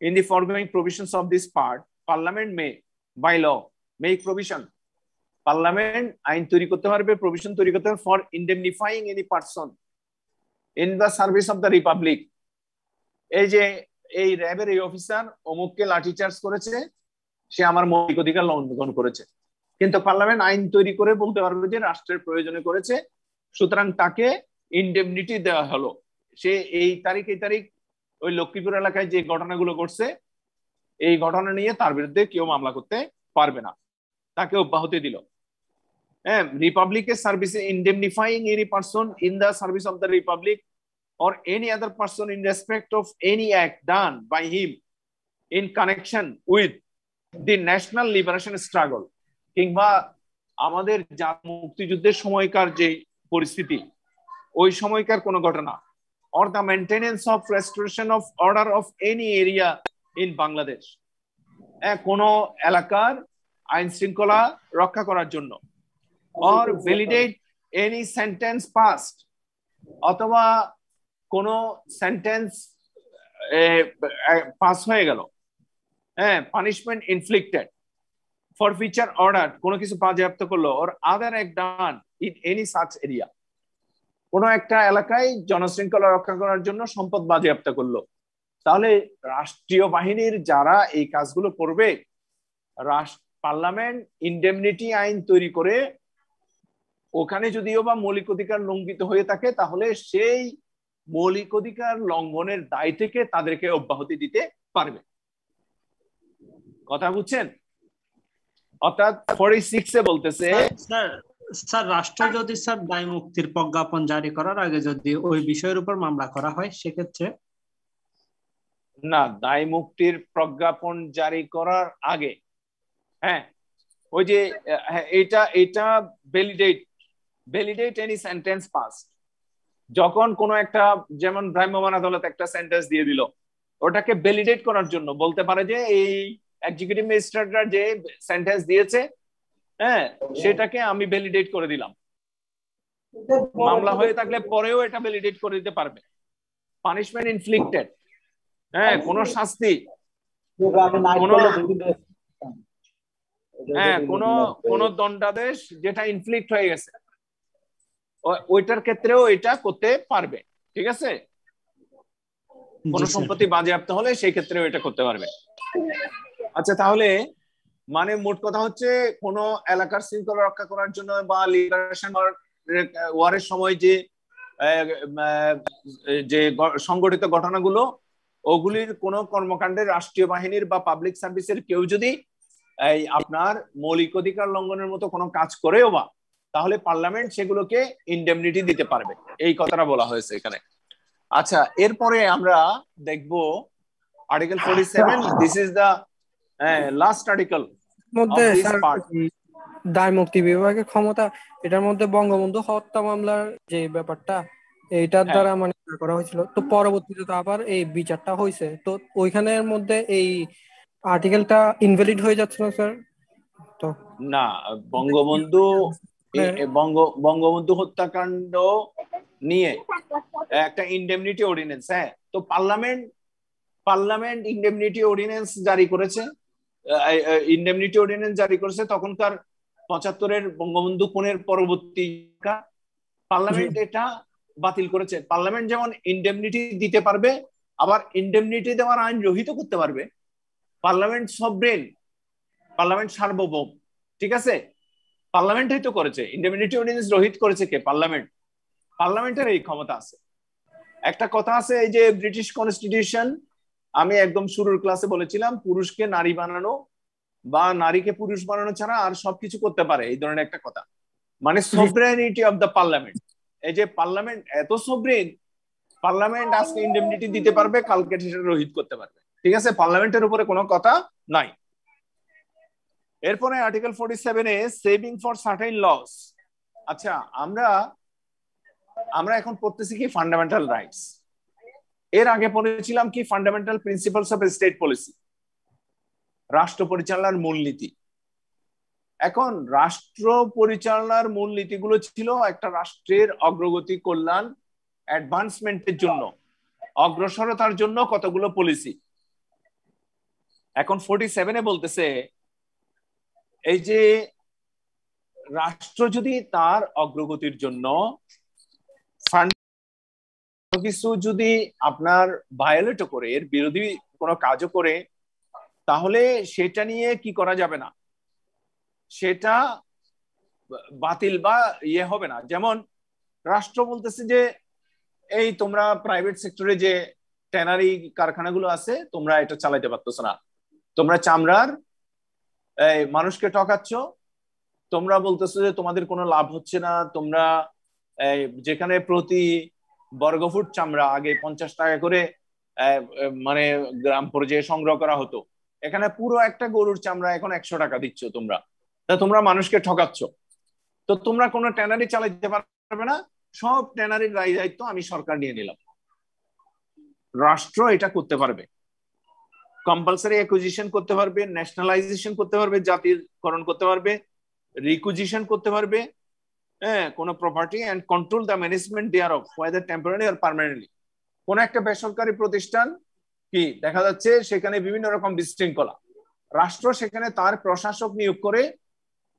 in the foregoing provisions of this part, Parliament may by law make provision, Parliament আইন তৈরি করতে পারবে, প্রভিশন তৈরি করতে পারবে for indemnifying any person in the service of the republic। এই যে এই র্যাবের এই অফিসার অমুককে লাঠিচার্জ করেছে, সে আমার মৌলিক অধিকার লঙ্ঘন করেছে, কিন্তু পার্লামেন্ট আইন তৈরি করে বলতে পারবে যে রাষ্ট্রের প্রয়োজনে করেছে, সুতরাং তাকে ইন্ডেমনিটি দেওয়া হলো। সে এই তারিখ ওই লক্ষ্মীপুর এলাকায় যে ঘটনাগুলো ঘটছে, এই ঘটনা নিয়ে তার বিরুদ্ধে কেউ মামলা করতে পারবে না, তাকে অব্যাহতি দিল। হ্যাঁ, রিপাবলিকের সার্ভিসে indemnifying any person in the service of the republic or any other person in respect of any act done by him in connection with the national liberation struggle, কিংবা আমাদের মুক্তিযুদ্ধের সময়কার যে পরিস্থিতি, ওই সময়কার কোন ঘটনা, or the maintenance of restoration of order of any area in Bangladesh, কোন এলাকার আইন শৃঙ্খলা রক্ষা করার জন্য, or validate any sentence passed, অথবা কোন সেন্টেন্স পাস হয়ে গেল, হ্যাঁ, পানিশমেন্ট ইনফ্লিক্টেড, ফরফিচার অর্ডার, কোনো কিছু বাজেয়াপ্ত করলো, or other act done in any such area, কোন একটা এলাকায় জনশৃঙ্খলা রক্ষা করার জন্য সম্পদ বাজেয়াপ্ত করলো, তাহলে রাষ্ট্রীয় বাহিনীর যারা এই কাজগুলো করবে, পার্লামেন্ট ইন্ডেমনিটি আইন তৈরি করে ওখানে যদিও বা মৌলিক অধিকার লঙ্ঘিত হয়ে থাকে, তাহলে সেই মৌলিক অধিকার লঙ্ঘনের দায় থেকে তাদেরকে অব্যাহতি দিতে পারবে। কথা বুঝছেন? অর্থাৎ 46 বলতেছে, স্যার রাষ্ট্র যদি স্যার দায় মুক্তির প্রজ্ঞাপন জারি করার আগে যদি ওই বিষয়ের উপর মামলা করা হয়, সেক্ষেত্রে না, দায় মুক্তির প্রজ্ঞাপন জারি করার আগে, হ্যাঁ, ওই যে এটা ভ্যালিডেট এনি সেন্টেন্স পাস, যখন কোন একটা, যেমন ভ্রাম্যমাণ আদালত একটা সেন্টেন্স দিয়ে দিল, ওটাকে ভ্যালিডেট করার জন্য বলতে পারে যে এই এক্সিকিউটিভ ম্যাজিস্ট্রেটরা যে সেন্টেন্স দিয়েছে, হ্যাঁ, সেটাকে আমি ভ্যালিডেট করে দিলাম। মামলা হয়ে থাকলে পরেও এটা ভ্যালিডেট করে দিতে পারবে। পানিশমেন্ট ইনফ্লিক্টেড, হ্যাঁ, কোন শাস্তি, কোন দণ্ডাদেশ যেটা ইনফ্লিক্ট হয়ে গেছে, ওইটার ক্ষেত্রেও এটা করতে পারবে। ঠিক আছে, কোন সম্পত্তি বাজেয়াপ্ত হলে সেই ক্ষেত্রেও এটা করতে পারবে। আচ্ছা, তাহলে মানে মোট কথা হচ্ছে, কোন এলাকার শৃঙ্খলা রক্ষা করার জন্য বা লিবারেশন ওয়ারের সময় যে সংগঠিত ঘটনাগুলো, ওগুলির কোন কর্মকাণ্ডে রাষ্ট্রীয় বাহিনীর বা পাবলিক সার্ভিসের কেউ যদি এই আপনার মৌলিক অধিকার লঙ্ঘনের মতো কোনো কাজ করেও বা, তাহলে পার্লামেন্ট সেগুলোকে ইন্ডেমনিটি দিতে পারবে, এই কথাটা বলা হয়েছে এখানে। আচ্ছা, এরপরে আমরা দেখব article 47, this is the last article মধ্যে দায় মুক্তি বিভাগের ক্ষমতা, এটার মধ্যে বঙ্গবন্ধু হত্যা মামলার যে ব্যাপারটা, এইটার দ্বারা মানে করা হয়েছিল, তো পরবর্তীতে তো আবার এই বিচারটা হয়েছে, তো ওইখানের মধ্যে এই আর্টিকেলটা ইনভ্যালিড হয়ে যাচ্ছে না স্যার? তো না, বঙ্গবন্ধু হত্যাকাণ্ড নিয়ে একটা ইন্ডেমনিটি অর্ডিন্যান্স, হ্যাঁ, তো পার্লামেন্ট পার্লামেন্ট ইন্ডেমনিটি অর্ডিন্যান্স জারি করেছে, তখনকার 75-এর বঙ্গবন্ধু খুনের পরবর্তী পার্লামেন্ট এটা বাতিল করেছে। পার্লামেন্ট যেমন ইন্ডেমনিটি দিতে পারবে, আবার ইন্ডেমনিটি দেওয়ার আইন রহিত করতে পারবে। পার্লামেন্ট সভরেন, পার্লামেন্ট সার্বভৌম, ঠিক আছে? পার্লামেন্টই তো করেছে। ইন্ডেমনিটি অর্ডিন্যান্স রহিত করেছে কে? পার্লামেন্ট। পার্লামেন্টের এই ক্ষমতা আছে। একটা কথা আছে, এই যে ব্রিটিশ কনস্টিটিউশন, আমি একদম শুরুর ক্লাসে বলেছিলাম, পুরুষকে নারী বানানো বা নারীকে পুরুষ বানানো ছাড়া আর সবকিছু করতে পারে, এই ধরনের একটা কথা। মানে সভরেনিটি অফ দ্য পার্লামেন্ট। এই যে পার্লামেন্ট এত সভরেন, পার্লামেন্ট আজকে ইন্ডেমনিটি দিতে পারবে, কালকে সেটা রহিত করতে পারবে, ঠিক আছে? পার্লামেন্টের উপরে কোনো কথা নাই। এরপরে আর্টিকেল 47-এ সেভিং ফর সার্টেন লস। আচ্ছা, আমরা এখন পড়তেছি কি ফান্ডামেন্টাল রাইটস। এর আগে পড়েছিলাম কি fundamental principles of state policy, রাষ্ট্র পরিচালনার মূলনীতি। এখন রাষ্ট্র পরিচালনার মূলনীতিগুলো ছিল একটা রাষ্ট্রের অগ্রগতি, কল্যাণ, অ্যাডভান্সমেন্টের জন্য, অগ্রসরতার জন্য কতগুলো পলিসি। এখন 47-এ বলতেছে এই যে রাষ্ট্র যদি তার অগ্রগতির জন্য কিছু যদি আপনার ভায়োলেট করে, এর বিরোধী কোনো কাজও করে, তাহলে সেটা নিয়ে কি করা যাবে না, সেটা বাতিল বা ইয়ে হবে না। যেমন রাষ্ট্র বলতেছে যে এই তোমরা প্রাইভেট সেক্টরে যে ট্যানারি কারখানাগুলো আছে, তোমরা এটা চালাইতে পারতেছ না, তোমরা চামড়ার মানুষকে ঠকাচ্ছ, তোমরা বলতেছো যে তোমাদের কোনো লাভ হচ্ছে না, তোমরা যেখানে প্রতি বর্গফুট চামড়া আগে 50 টাকা করে মানে গ্রাম পর্যায়ে সংগ্রহ করা হতো, এখানে পুরো একটা গরুর চামড়া এখন 100 টাকা দিচ্ছ তোমরা, তা তোমরা মানুষকে ঠকাচ্ছ, তো তোমরা কোনো ট্যানারি চালাইতে পারবে না, সব ট্যানারির দায়িত্ব আমি সরকার নিয়ে নিলাম। রাষ্ট্র এটা করতে পারবে, কম্পালসারি অ্যাকুইজিশন করতে পারবে, ন্যাশনালাইজেশন করতে পারবে, জাতীয়করণ করতে পারবে, রিকুইজিশন করতে পারবে, হ্যাঁ, কোন property, and control the management thereof whether temporary or permanently. কোন একটা বেসরকারি প্রতিষ্ঠান কি দেখা যাচ্ছে সেখানে বিভিন্ন রকম বিশৃঙ্খলা, রাষ্ট্র সেখানে তার প্রশাসক নিয়োগ করে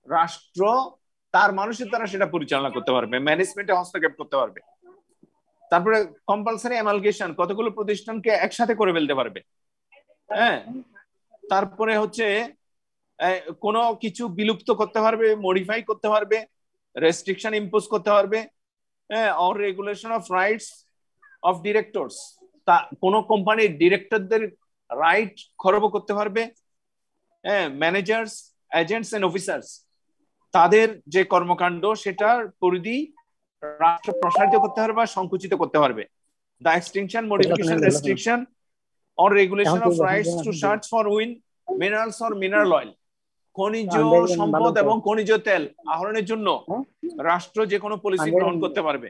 রাষ্ট্র তার মানুষের দ্বারা সেটা পরিচালনা করতে পারবে, ম্যানেজমেন্টে হস্তক্ষেপ করতে পারবে। তারপরে কম্পালসারি অ্যামালগেশন, কতগুলো প্রতিষ্ঠানকে একসাথে করে ফেলতে পারবে, হ্যাঁ। তারপরে হচ্ছে কোনো কিছু বিলুপ্ত করতে পারবে, মডিফাই করতে পারবে, রেস্ট্রিকশন ইম্পোজ করতে পারবে, হ্যাঁ, or regulation of rights of directors, তা কোনো কোম্পানির ডিরেক্টরদের রাইট খর্ব করতে পারবে, হ্যাঁ, ম্যানেজার্স, এজেন্টস এন্ড অফিসার্স, তাদের যে কর্মকাণ্ড সেটার পরিধি রাষ্ট্র প্রসারিত করতে পারবে বা সংকুচিত করতে পারবে। The extension, modification, restriction or regulation of rights to search for win minerals or mineral oil, খনিজ সম্পদ এবং খনিজ তেল আহরণের জন্য রাষ্ট্র যে কোনো পলিসি গ্রহণ করতে পারবে।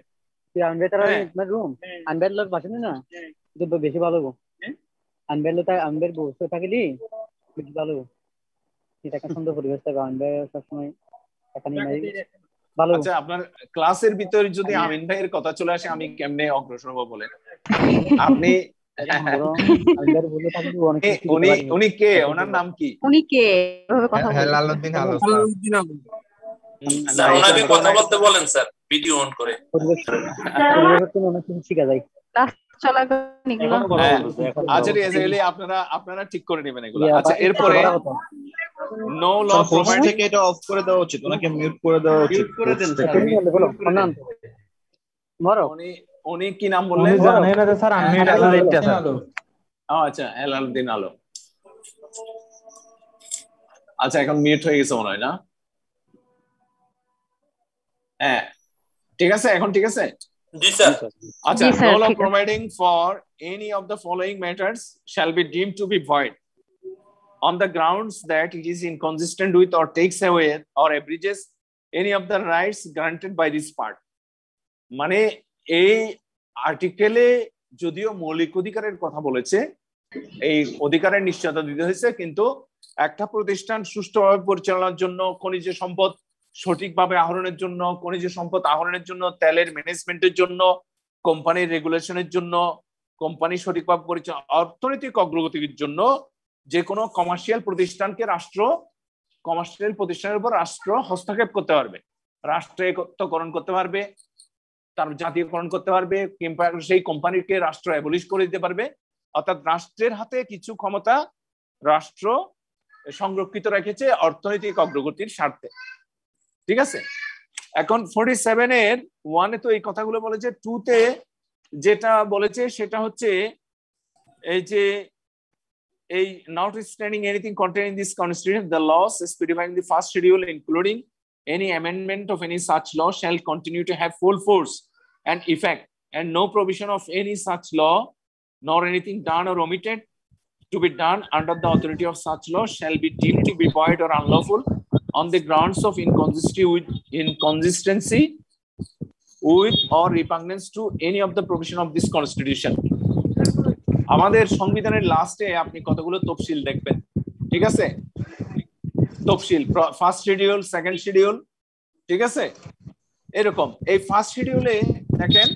বেশি ভালো আচ্ছা, আপনার ক্লাসের ভিতরে যদি আমিন ভাইয়ের কথা চলে আসে, আমি কেমনে অগ্রসর হবো বলেন? আপনি উনি কে, ওনার নাম কি? উনি কে? হেলালউদ্দিন আলো। স্যার ওনাকে কথা বলতে বলেন স্যার, ভিডিও অন করে। আচ্ছা ঠিক আছে, আপনারা ঠিক করে নেবেন এগুলো। আচ্ছা, এরপরে নো ল প্রোভাইড থেকে এটা অফ করে দেওয়া উচিত, ওনাকে মিউট করে দেওয়া উচিত। করে দেন উনি কি নাম বললেন? Sir unmute sir. আচ্ছা, হেলালউদ্দিন আলো। আচ্ছা, এখন মিউট হয়ে গেছে মনে হয় না? হ্যাঁ, ঠিক আছে, এখন ঠিক আছে। জি স্যার। আচ্ছা, no law providing for any of the following matters shall be deemed to be void on the grounds that it is inconsistent with or takes away or abridges any of the rights granted by this part. মানে এই আর্টিকেলে যদিও মৌলিক অধিকারের কথা বলেছে, এই অধিকারের নিশ্চয়তা দিতে হয়েছে, কিন্তু একটা প্রতিষ্ঠান সুষ্ঠুভাবে পরিচালনার জন্য, খনিজ সম্পদ সঠিকভাবে আহরণের জন্য, খনিজ সম্পদ আহরণের জন্য, তেলের ম্যানেজমেন্টের জন্য, কোম্পানির রেগুলেশনের জন্য, কোম্পানি সঠিকভাবে পরিচালনা, অর্থনৈতিক অগ্রগতির জন্য যে কোনো কমার্শিয়াল প্রতিষ্ঠানের উপর রাষ্ট্র হস্তক্ষেপ করতে পারবে, রাষ্ট্র একত্রকরণ করতে পারবে, তার জাতীয়করণ করতে পারবে, কিংবা সেই কোম্পানিকে রাষ্ট্র অ্যাবলিশ করে দিতে পারবে। অর্থাৎ রাষ্ট্রের হাতে কিছু ক্ষমতা রাষ্ট্র সংরক্ষিত রেখেছে অর্থনৈতিক অগ্রগতির স্বার্থে। ঠিক আছে, এখন 47 এর 1 তো এই কথাগুলো বলেছে, 2 তে যেটা বলেছে সেটা হচ্ছে এই যে এই notwithstanding anything contained in this constitution, the laws specified in the first schedule, including any amendment of any such law, shall continue to have full force and effect, and no provision of any such law nor anything done or omitted to be done under the authority of such law shall be deemed to be void or unlawful on the grounds of inconsistency with or repugnance to any of the provision of this constitution. আমাদের সংবিধানের লাস্টে আপনি কতগুলো তফসিল দেখবেন, ঠিক আছে, তফসিল, ফার্স্ট শিডিউল, সেকেন্ড শিডিউল, ঠিক আছে, এরকম। এই ফার্স্ট শিডিউলে দেখেন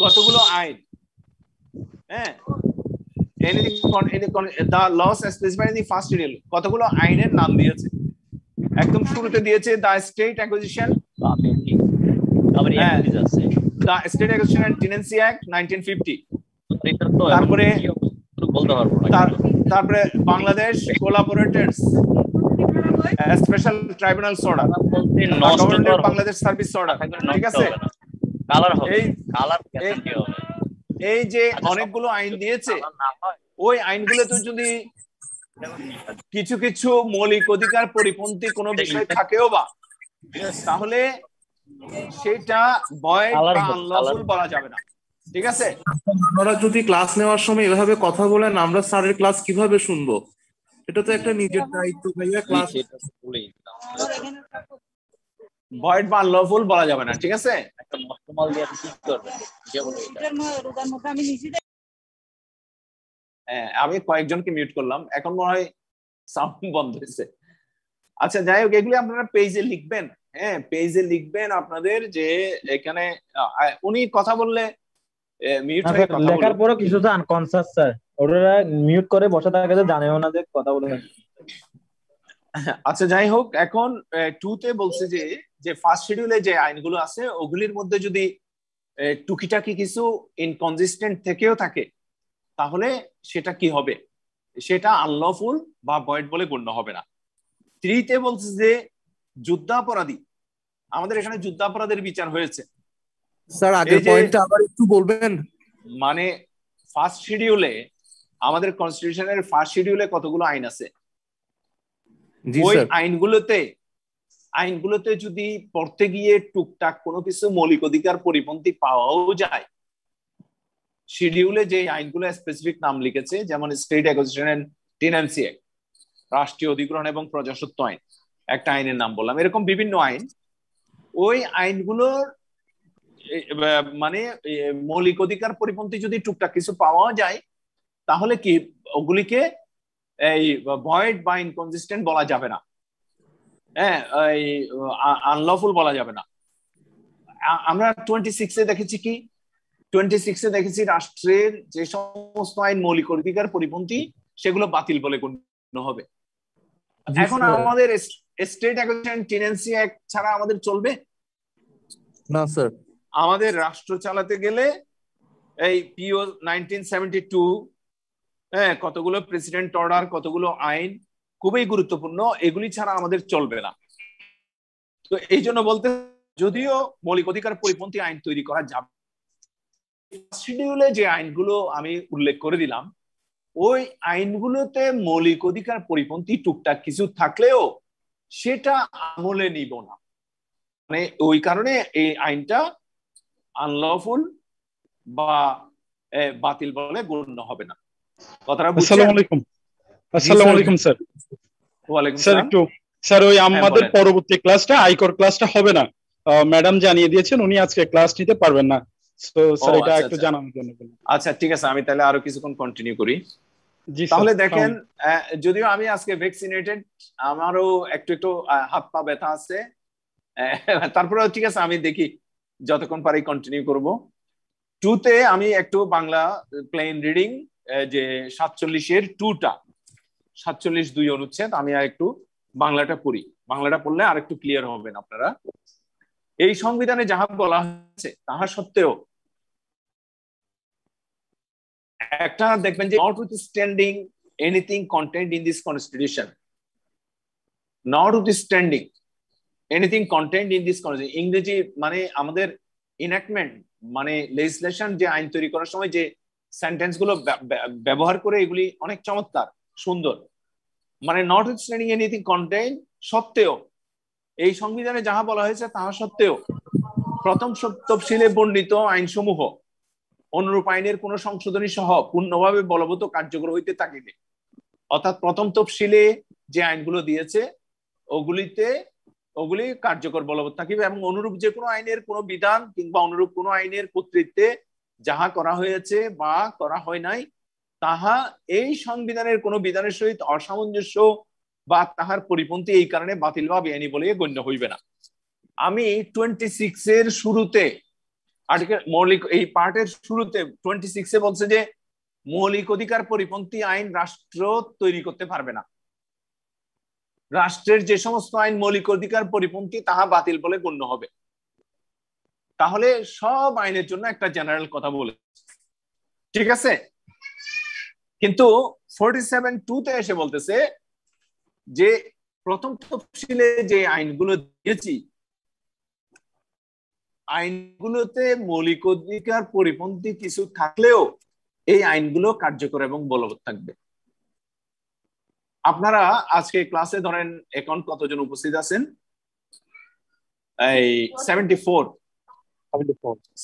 কতগুলো আইন, হ্যাঁ, the laws specified in the first schedule, কতগুলো আইনের নাম দিয়েছে। একদম শুরুতে দিয়েছে the State Acquisition and Tenancy Act 1950, তারপরে Bangladesh collaborators special tribunals order, Bangladesh service order, ঠিক আছে। এই যে অনেকগুলো আইন দিয়েছে, ওই আইনগুলোতে যদি কিছু কিছু মৌলিক অধিকার পরিপন্থী কোনো বিষয় থাকেও বা, তাহলে সেটা ভয়েড বা আনলফুল বলা যাবে না, ঠিক আছে। আপনারা যদি ক্লাস নেওয়ার সময় এভাবে কথা বলেন, আমরা স্যারের ক্লাস কিভাবে শুনবো? এটা তো একটা নিজের দায়িত্ব, ভাইয়া। ক্লাস ভয়েড বা আনলফুল বলা যাবে না, ঠিক আছে। আমি কয়েকজনকে মিউট করলাম, এখন মনে হয় সাউন্ড বন্ধ হয়েছে। আচ্ছা, যাই হোক, এগুলি আপনারা পেজে লিখবেন, হ্যাঁ, পেজে লিখবেন আপনাদের যে এখানে উনি কথা বললে মিউট হয়ে কথা বলবেন, লেখার পরও কিছু তো আনকনসাস স্যার, ওরা মিউট করে বসে থাকে যে জানেও না যে কথা বলে। আচ্ছা, যাই হোক, এখন 2 তে বলছে যে ফার্স্ট শিডিউলে যে আইনগুলো আছে ওগুলির মধ্যে যদি টুকিটাকি কিছু ইনকনসিস্টেন্ট থেকেও থাকে, তাহলে সেটা কি হবে? সেটা আনলফুল বা ভয়েড বলে গণ্য হবে না। 3 তে বলছে যে যুদ্ধাপরাধী, আমাদের এখানে যুদ্ধাপরাধের বিচার হয়েছে। স্যার, আগের পয়েন্টটা আবার একটু বলবেন? মানে ফার্স্ট শিডিউলে, আমাদের কনস্টিটিউশনের ফার্স্ট শিডিউলে কতগুলো আইন আছে, ওই আইনগুলোতে যদি পড়তে গিয়ে টুকটাক কোনো কিছু মৌলিক অধিকার পরিপন্থী পাওয়াও যায়, শিডিউলে যে আইনগুলো স্পেসিফিক নাম লিখেছে, যেমন state acquisition and tenancy act, রাষ্ট্রীয় অধিগ্রহণ এবং প্রজাস্বত্ব আইন, একটা আইনের নাম বললাম, এরকম বিভিন্ন আইন, ওই আইনগুলোর মানে মৌলিক অধিকার পরিপন্থী যদি টুকটাক কিছু পাওয়া যায়, তাহলে কি ওগুলিকে এই ভয়েড বা ইনকনসিস্টেন্ট বলা যাবে না, হ্যাঁ, এই আনলফুল বলা যাবে না। আমরা 26-এ দেখেছি কি, 26-এ দেখেছি রাষ্ট্রের যে সমস্ত আইন মৌলিক অধিকার পরিপন্থী সেগুলো বাতিল বলে গণ্য হবে। এখন আমাদের স্টেট অ্যাকুইজিশন টেনেন্সি অ্যাক্ট ছাড়া আমাদের চলবে না স্যার। আমাদের রাষ্ট্র চালাতে গেলে এই পিও 1972, হ্যাঁ, কতগুলো প্রেসিডেন্ট অর্ডার, কতগুলো আইন খুবই গুরুত্বপূর্ণ, এগুলি ছাড়া আমাদের চলবে না। তো এই জন্য বলতে, যদিও মৌলিক অধিকার পরিপন্থী আইন তৈরি করা যাবে, শিডিউলে যে আইনগুলো আমি উল্লেখ করে দিলাম, ওই আইনগুলোতে মৌলিক অধিকার পরিপন্থী টুকটাক কিছু থাকলেও সেটা আমলে নিব না, মানে ওই কারণে এই আইনটা আনলফুল বা বাতিল বলে গণ্য হবে না। কথাটা বুঝছেন? আসসালামু আলাইকুম। আসসালামু আলাইকুম স্যার। ওয়ালাইকুম স্যার, সালাম। একটু স্যার, ওই আমাদের পরবর্তী ক্লাসটা আইকর ক্লাসটা হবে না, ম্যাডাম জানিয়ে দিয়েছেন উনি আজকে ক্লাস নিতে পারবেন না, তো স্যার এটা একটু জানানোর জন্য। আচ্ছা, ঠিক আছে, আমি তাহলে আরো কিছুক্ষণ কন্টিনিউ করি। তাহলে দেখেন, যদিও আমি আজকে ভ্যাকসিনেটেড, আমারও একটু একটু হাত পা ব্যথা আছে, তারপরে ঠিক আছে, আমি দেখি যতক্ষণ পারি কন্টিনিউ করব। 2 আমি একটু বাংলা প্লেন রিডিং, যে 47-এর 2টা 47(2) অনুচ্ছেদ, আমি আর একটু বাংলাটা পড়ি। বাংলাটা পড়লে আর একটু ক্লিয়ার হবেন আপনারা। এই সংবিধানে যাহা বলা হয়েছে তাহা সত্ত্বেও একটা দেখবেন যে notwithstanding anything contained in this constitution, notwithstanding anything contained in this constitution, ইংরেজি মানে আমাদের ইনঅ্যাক্টমেন্ট মানে লেজিসলেশন, যে আইন তৈরি করার সময় যে সেন্টেন্স গুলো ব্যবহার করে এগুলি অনেক চমৎকার সুন্দর। মানে notwithstanding anything contained সত্ত্বেও, এই সংবিধানে যাহা বলা হয়েছে তাহা সত্ত্বেও প্রথম তফসিলে বর্ণিত আইনসমূহ অনুরূপ আইনের কোন সংশোধনী সহ পূর্ণভাবে বলবৎ কার্যকর হইতে থাকিবে। অর্থাৎ প্রথম তফসিলে যে আইনগুলো দিয়েছে ওগুলি কার্যকর বলবৎ থাকিবে, এবং অনুরূপ যে কোনো আইনের কোনো বিধান কিংবা অনুরূপ কোনো আইনের কর্তৃত্বে যাহা করা হয়েছে বা করা হয় নাই তাহা এই সংবিধানের কোনো বিধানের সহিত অসামঞ্জস্য বা তাহার পরিপন্থী এই কারণে বাতিল বা বেআইনি বলে গণ্য হইবে না। আমি 26-এর শুরুতে আর্টিকেল মৌলিক এই পার্টের শুরুতে 26-এ বলছে যে মৌলিক অধিকার পরিপন্থী আইন রাষ্ট্র তৈরি করতে পারবে না। রাষ্ট্রের যে সমস্ত আইন মৌলিক অধিকার পরিপন্থী তাহা বাতিল বলে গণ্য হবে। তাহলে সব আইনের জন্য একটা জেনারেল কথা বলে, ঠিক আছে। কিন্তু 47(2)তে এসে বলতেছে যে প্রথম তফসিলে যে আইনগুলো দিয়েছি, আইনগুলোতে মৌলিক অধিকার পরিপন্থী কিছু থাকলেও এই আইনগুলো কার্যকর এবং বলবৎ থাকবে। আপনারা আজকে ক্লাসে ধরেন এখন কতজন উপস্থিত আছেন? এই 74।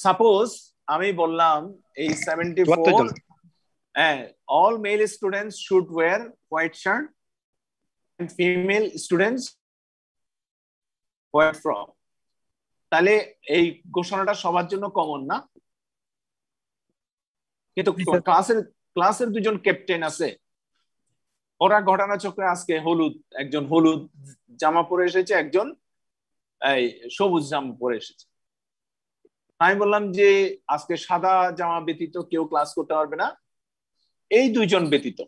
সাপোজ আমি বললাম এই 74, all male students should wear white shirt and female students white frock, তাহলে এই ঘোষণাটা সবার জন্য কমন না? কিন্তু ক্লাসের দুজন ক্যাপ্টেন আছে, ওরা ঘটনাচক্রে আজকে একজন হলুদ জামা পরে এসেছে, একজন এই সবুজ জামা পরে এসেছে। আমি বললাম যে আজকে সাদা জামা ব্যতীত কেউ ক্লাস করতে পারবে না, এই দুইজন ব্যতীত।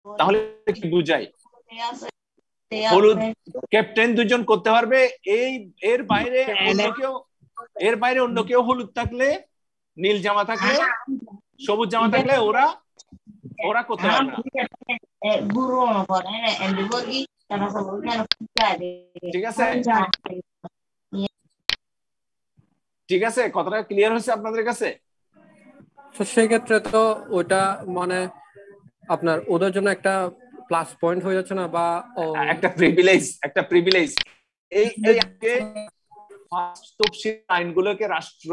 তাহলে কি বুঝাই? হলুদ ক্যাপ্টেন দুজন করতে পারবে, এর বাইরে অন্য কেউ হলুদ থাকলে, নীল জামা থাকলে, সবুজ জামা থাকলে ওরা করতে পারবে না। ঠিক আছে, ঠিক আছে, কথাটা ক্লিয়ার হয়েছে আপনাদের কাছে? তো সেক্ষেত্রে তো ওটা মানে আপনার ওদের জন্য একটা প্লাস পয়েন্ট হয়ে যাচ্ছে না, বা একটা প্রিভিলেজ। এই ফার্স্ট তফসিল আইনগুলোকে রাষ্ট্র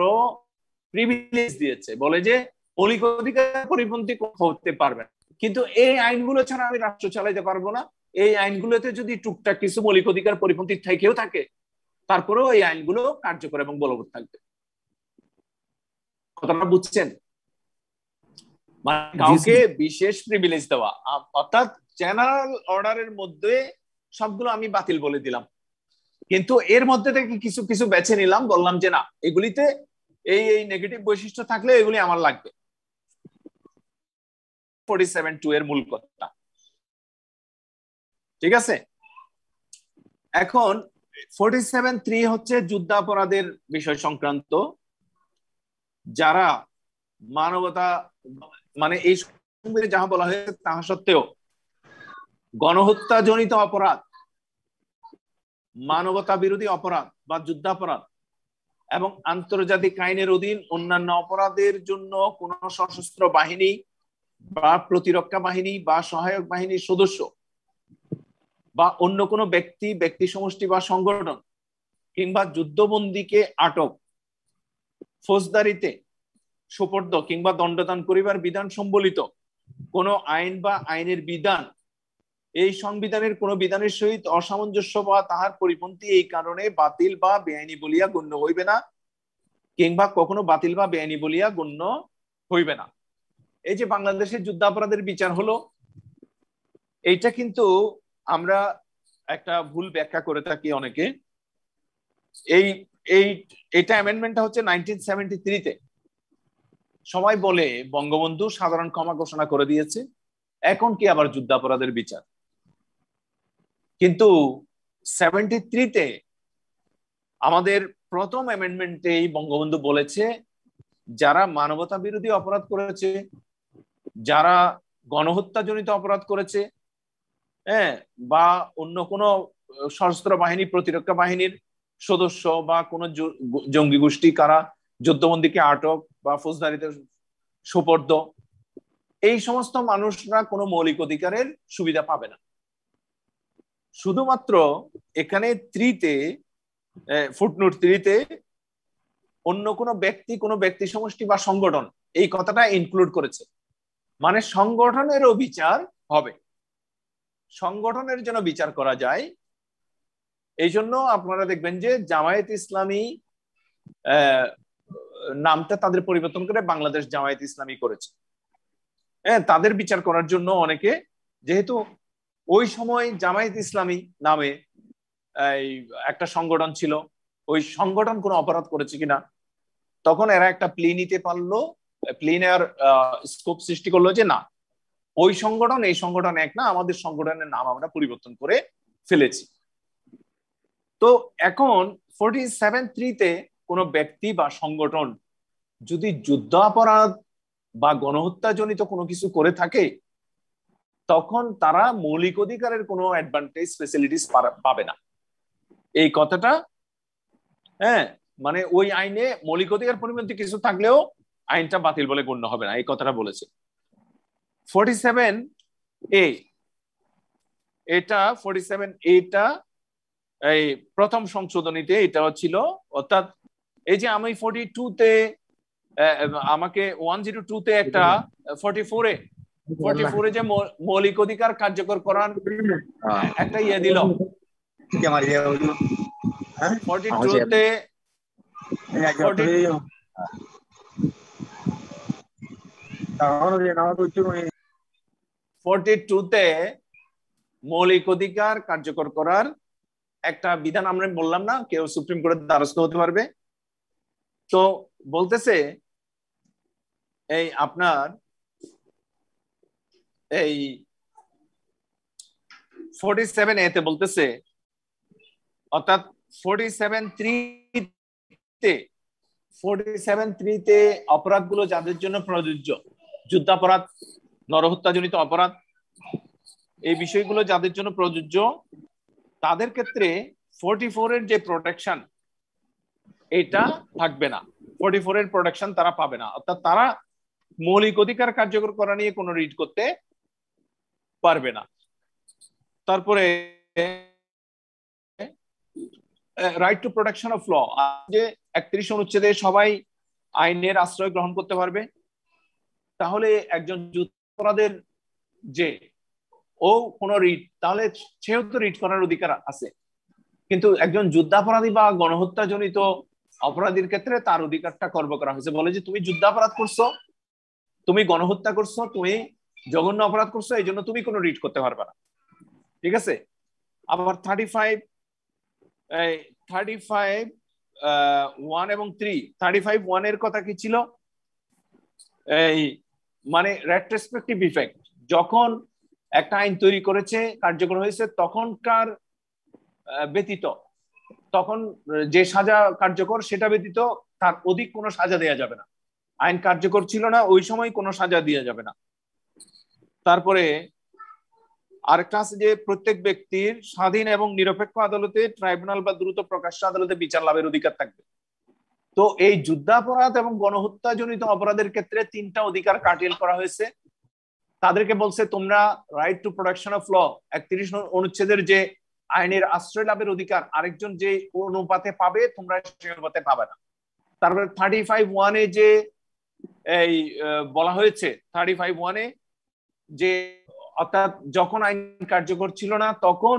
প্রিভিলেজ দিয়েছে, বলে যে মৌলিক অধিকার পরিপন্থী হতে পারবে না। কিন্তু এই আইনগুলো ছাড়া আমি রাষ্ট্র চালাইতে পারবো না। এই আইনগুলোতে যদি টুকটাক কিছু মৌলিক অধিকার পরিপন্থী থেকেও থাকে, তারপরেও এই আইনগুলো কার্যকর এবং বলবৎ থাকবে। কথাটা বুঝছেন? মানে কাউকে বিশেষ প্রিভিলেজ দেওয়া, অর্থাৎ জেনারেল অর্ডারের মধ্যে সবগুলো আমি বাতিল বলে দিলাম, কিন্তু এর মধ্যে থেকে কিছু কিছু বেছে নিলাম, বললাম যে না, এগুলিতে এই নেগেটিভ বৈশিষ্ট্য থাকলে এগুলি আমার লাগবে। 47(2) এর মূল কথা, ঠিক আছে। এখন 47(3) হচ্ছে যুদ্ধাপরাধের বিষয় সংক্রান্ত, যারা মানবতা মানে এই সংবিধানে যাহা বলা হয়েছে তাহা সত্ত্বেও গণহত্যা জনিত অপরাধ, মানবতা বিরোধী অপরাধ বা যুদ্ধাপরাধ এবং আন্তর্জাতিক আইনের অধীন অন্যান্য অপরাধের জন্য কোন সশস্ত্র বাহিনী বা প্রতিরক্ষা বাহিনী বা সহায়ক বাহিনীর সদস্য বা অন্য কোনো ব্যক্তি সমষ্টি বা সংগঠন কিংবা যুদ্ধবন্দীকে আটক, ফৌজদারিতে সুপর্দ কিংবা দণ্ডদান করিবার বিধান সম্বলিত কোন আইন বা আইনের বিধান এই সংবিধানের কোন বিধানের সহিত অসামঞ্জস্য বা তাহার পরিপন্থী এই কারণে বাতিল বা বেআইনি বলিয়া গণ্য হইবে না, কিংবা কখনো বাতিল বা বেআইনি বলিয়া গণ্য হইবে না। এই যে বাংলাদেশের যুদ্ধাপরাধের বিচার হলো, এইটা কিন্তু আমরা একটা ভুল ব্যাখ্যা করে থাকি অনেকে। এই এটা অ্যামেন্ডমেন্টটা হচ্ছে 1973-তে। সবাই বলে বঙ্গবন্ধু সাধারণ ক্ষমা ঘোষণা করে দিয়েছে, এখন কি আবার যুদ্ধাপরাধের বিচার? কিন্তু 73-তে আমাদের প্রথম অ্যামেন্ডমেন্টেই বঙ্গবন্ধু বলেছে যারা মানবতা বিরোধী অপরাধ করেছে, যারা গণহত্যাজনিত অপরাধ করেছে, হ্যাঁ, বা অন্য কোনো সশস্ত্র বাহিনী, প্রতিরক্ষা বাহিনীর সদস্য বা কোনো জঙ্গি গোষ্ঠী কারা যুদ্ধবন্দীকে আটক বা ফৌজদারিতে সোপর্দ, এই সমস্ত মানুষরা কোনো মৌলিক অধিকারের সুবিধা পাবে না। শুধুমাত্র এখানে ফুটনোট 3-তে অন্য কোনো ব্যক্তি সমষ্টি বা সংগঠন, এই কথাটা ইনক্লুড করেছে, মানে সংগঠনেরও বিচার হবে, সংগঠনের জন্য বিচার করা যায়। এই জন্য আপনারা দেখবেন যে জামায়াত ইসলামী নামটা তাদের পরিবর্তন করে বাংলাদেশ জামায়াত ইসলামী করেছে। হ্যাঁ, তাদের বিচার করার জন্য অনেকে, যেহেতু ওই সময় জামায়াত ইসলামী নামে একটা সংগঠন ছিল, ওই সংগঠন কোনো অপরাধ করেছে কিনা, তখন এরা একটা প্লি নিতে পারলো, প্লি নেওয়ার স্কোপ সৃষ্টি করলো যে না, ওই সংগঠন এই সংগঠন এক না, আমাদের সংগঠনের নাম আমরা পরিবর্তন করে ফেলেছি। তো এখন 47(3)তে কোনো ব্যক্তি বা সংগঠন যদি যুদ্ধ অপরাধ বা গণহত্যাজনিত কোনো কিছু করে থাকে, তখন তারা মৌলিক অধিকারের কোনো অ্যাডভান্টেজ, ফ্যাসিলিটিস পাবে না। এই কথাটা, হ্যাঁ, মানে ওই আইনে মৌলিক অধিকার পরিপন্থী কিছু থাকলেও আইনটা বাতিল বলে গণ্য হবে না, এই কথাটা বলেছে 47A। এটা 47A এই প্রথম সংশোধনীতে এটাও ছিল, অর্থাৎ এই যে আমি 42-তে আমাকে 102-তে একটা 44-এ যে মৌলিক অধিকার কার্যকর করার একটা ইয়ে দিল, 42-তে 42-তে মৌলিক অধিকার কার্যকর করার একটা বিধান আমরা বললাম না, কেউ সুপ্রিম কোর্টের দ্বারস্থ হতে পারবে। তো বলতেছে এই আপনার এই 47A-তে বলতেছে, অর্থাৎ 47(3)তে অপরাধগুলো যাদের জন্য প্রযোজ্য, যুদ্ধাপরাধ, নরহত্যাজনিত অপরাধ, এই বিষয়গুলো যাদের জন্য প্রযোজ্য, তাদের ক্ষেত্রে 44-এর যে প্রোটেকশন এটা থাকবে না, 44-এর প্রোটেকশন তারা পাবে না, অর্থাৎ তারা মৌলিক অধিকার কার্যকর করা নিয়ে কোনো রিট করতে পারবে না। তারপরে right to protection of law, যে 31 অনুচ্ছেদে সবাই আইনের আশ্রয় গ্রহণ করতে পারবে, তাহলে একজন যুদ্ধাপরাধের যে ও কোনো রিট, তাহলে সেও তো রিট করার অধিকার আছে, কিন্তু একজন যুদ্ধাপরাধী বা গণহত্যাজনিত অপরাধীর ক্ষেত্রে তার অধিকারটা খর্ব করা হয়েছে, বলে যে তুমি যুদ্ধাপরাধ করছো, তুমি গণহত্যা করছো, তুমি জঘন্য অপরাধ করছো, এই জন্য তুমি কোনো রিট করতে পারবে না, ঠিক আছে। আবার 35(1) এবং 3, 35(1)-এর কথা কি ছিল, এই মানে রেট্রোস্পেক্টিভ ইফেক্ট, যখন একটা আইন তৈরি করেছে, কার্যকর হয়েছে, তখনকার ব্যতীত, তখন যে সাজা কার্যকর সেটা ব্যতীত তার অধিক কোনো সাজা দেয়া যাবে না, আইন কার্যকর ছিল না ওই সময় কোনো সাজা দেওয়া যাবে না। তারপরে আরেকটা আছে যে প্রত্যেক ব্যক্তির স্বাধীন এবং নিরপেক্ষ আদালতে, ট্রাইব্যুনাল বা দ্রুত প্রকাশ্য আদালতে বিচার লাভের অধিকার থাকবে। তো এই যুদ্ধাপরাধ এবং গণহত্যাজনিত অপরাধের ক্ষেত্রে 3টা অধিকার কাটিয়ে করা হয়েছে। তাদেরকে বলছে তোমরা right to protection of law, 31 অনুচ্ছেদের যে আইনের আশ্রয় লাভের অধিকার আরেকজন যে অনুপাতে পাবে, তোমরা সেই অনুপাতে পাবে না। তারপরে 35(1)-এ যে এই বলা হয়েছে, 35(1)-এ যে অর্থাৎ যখন আইন কার্যকর ছিল না তখন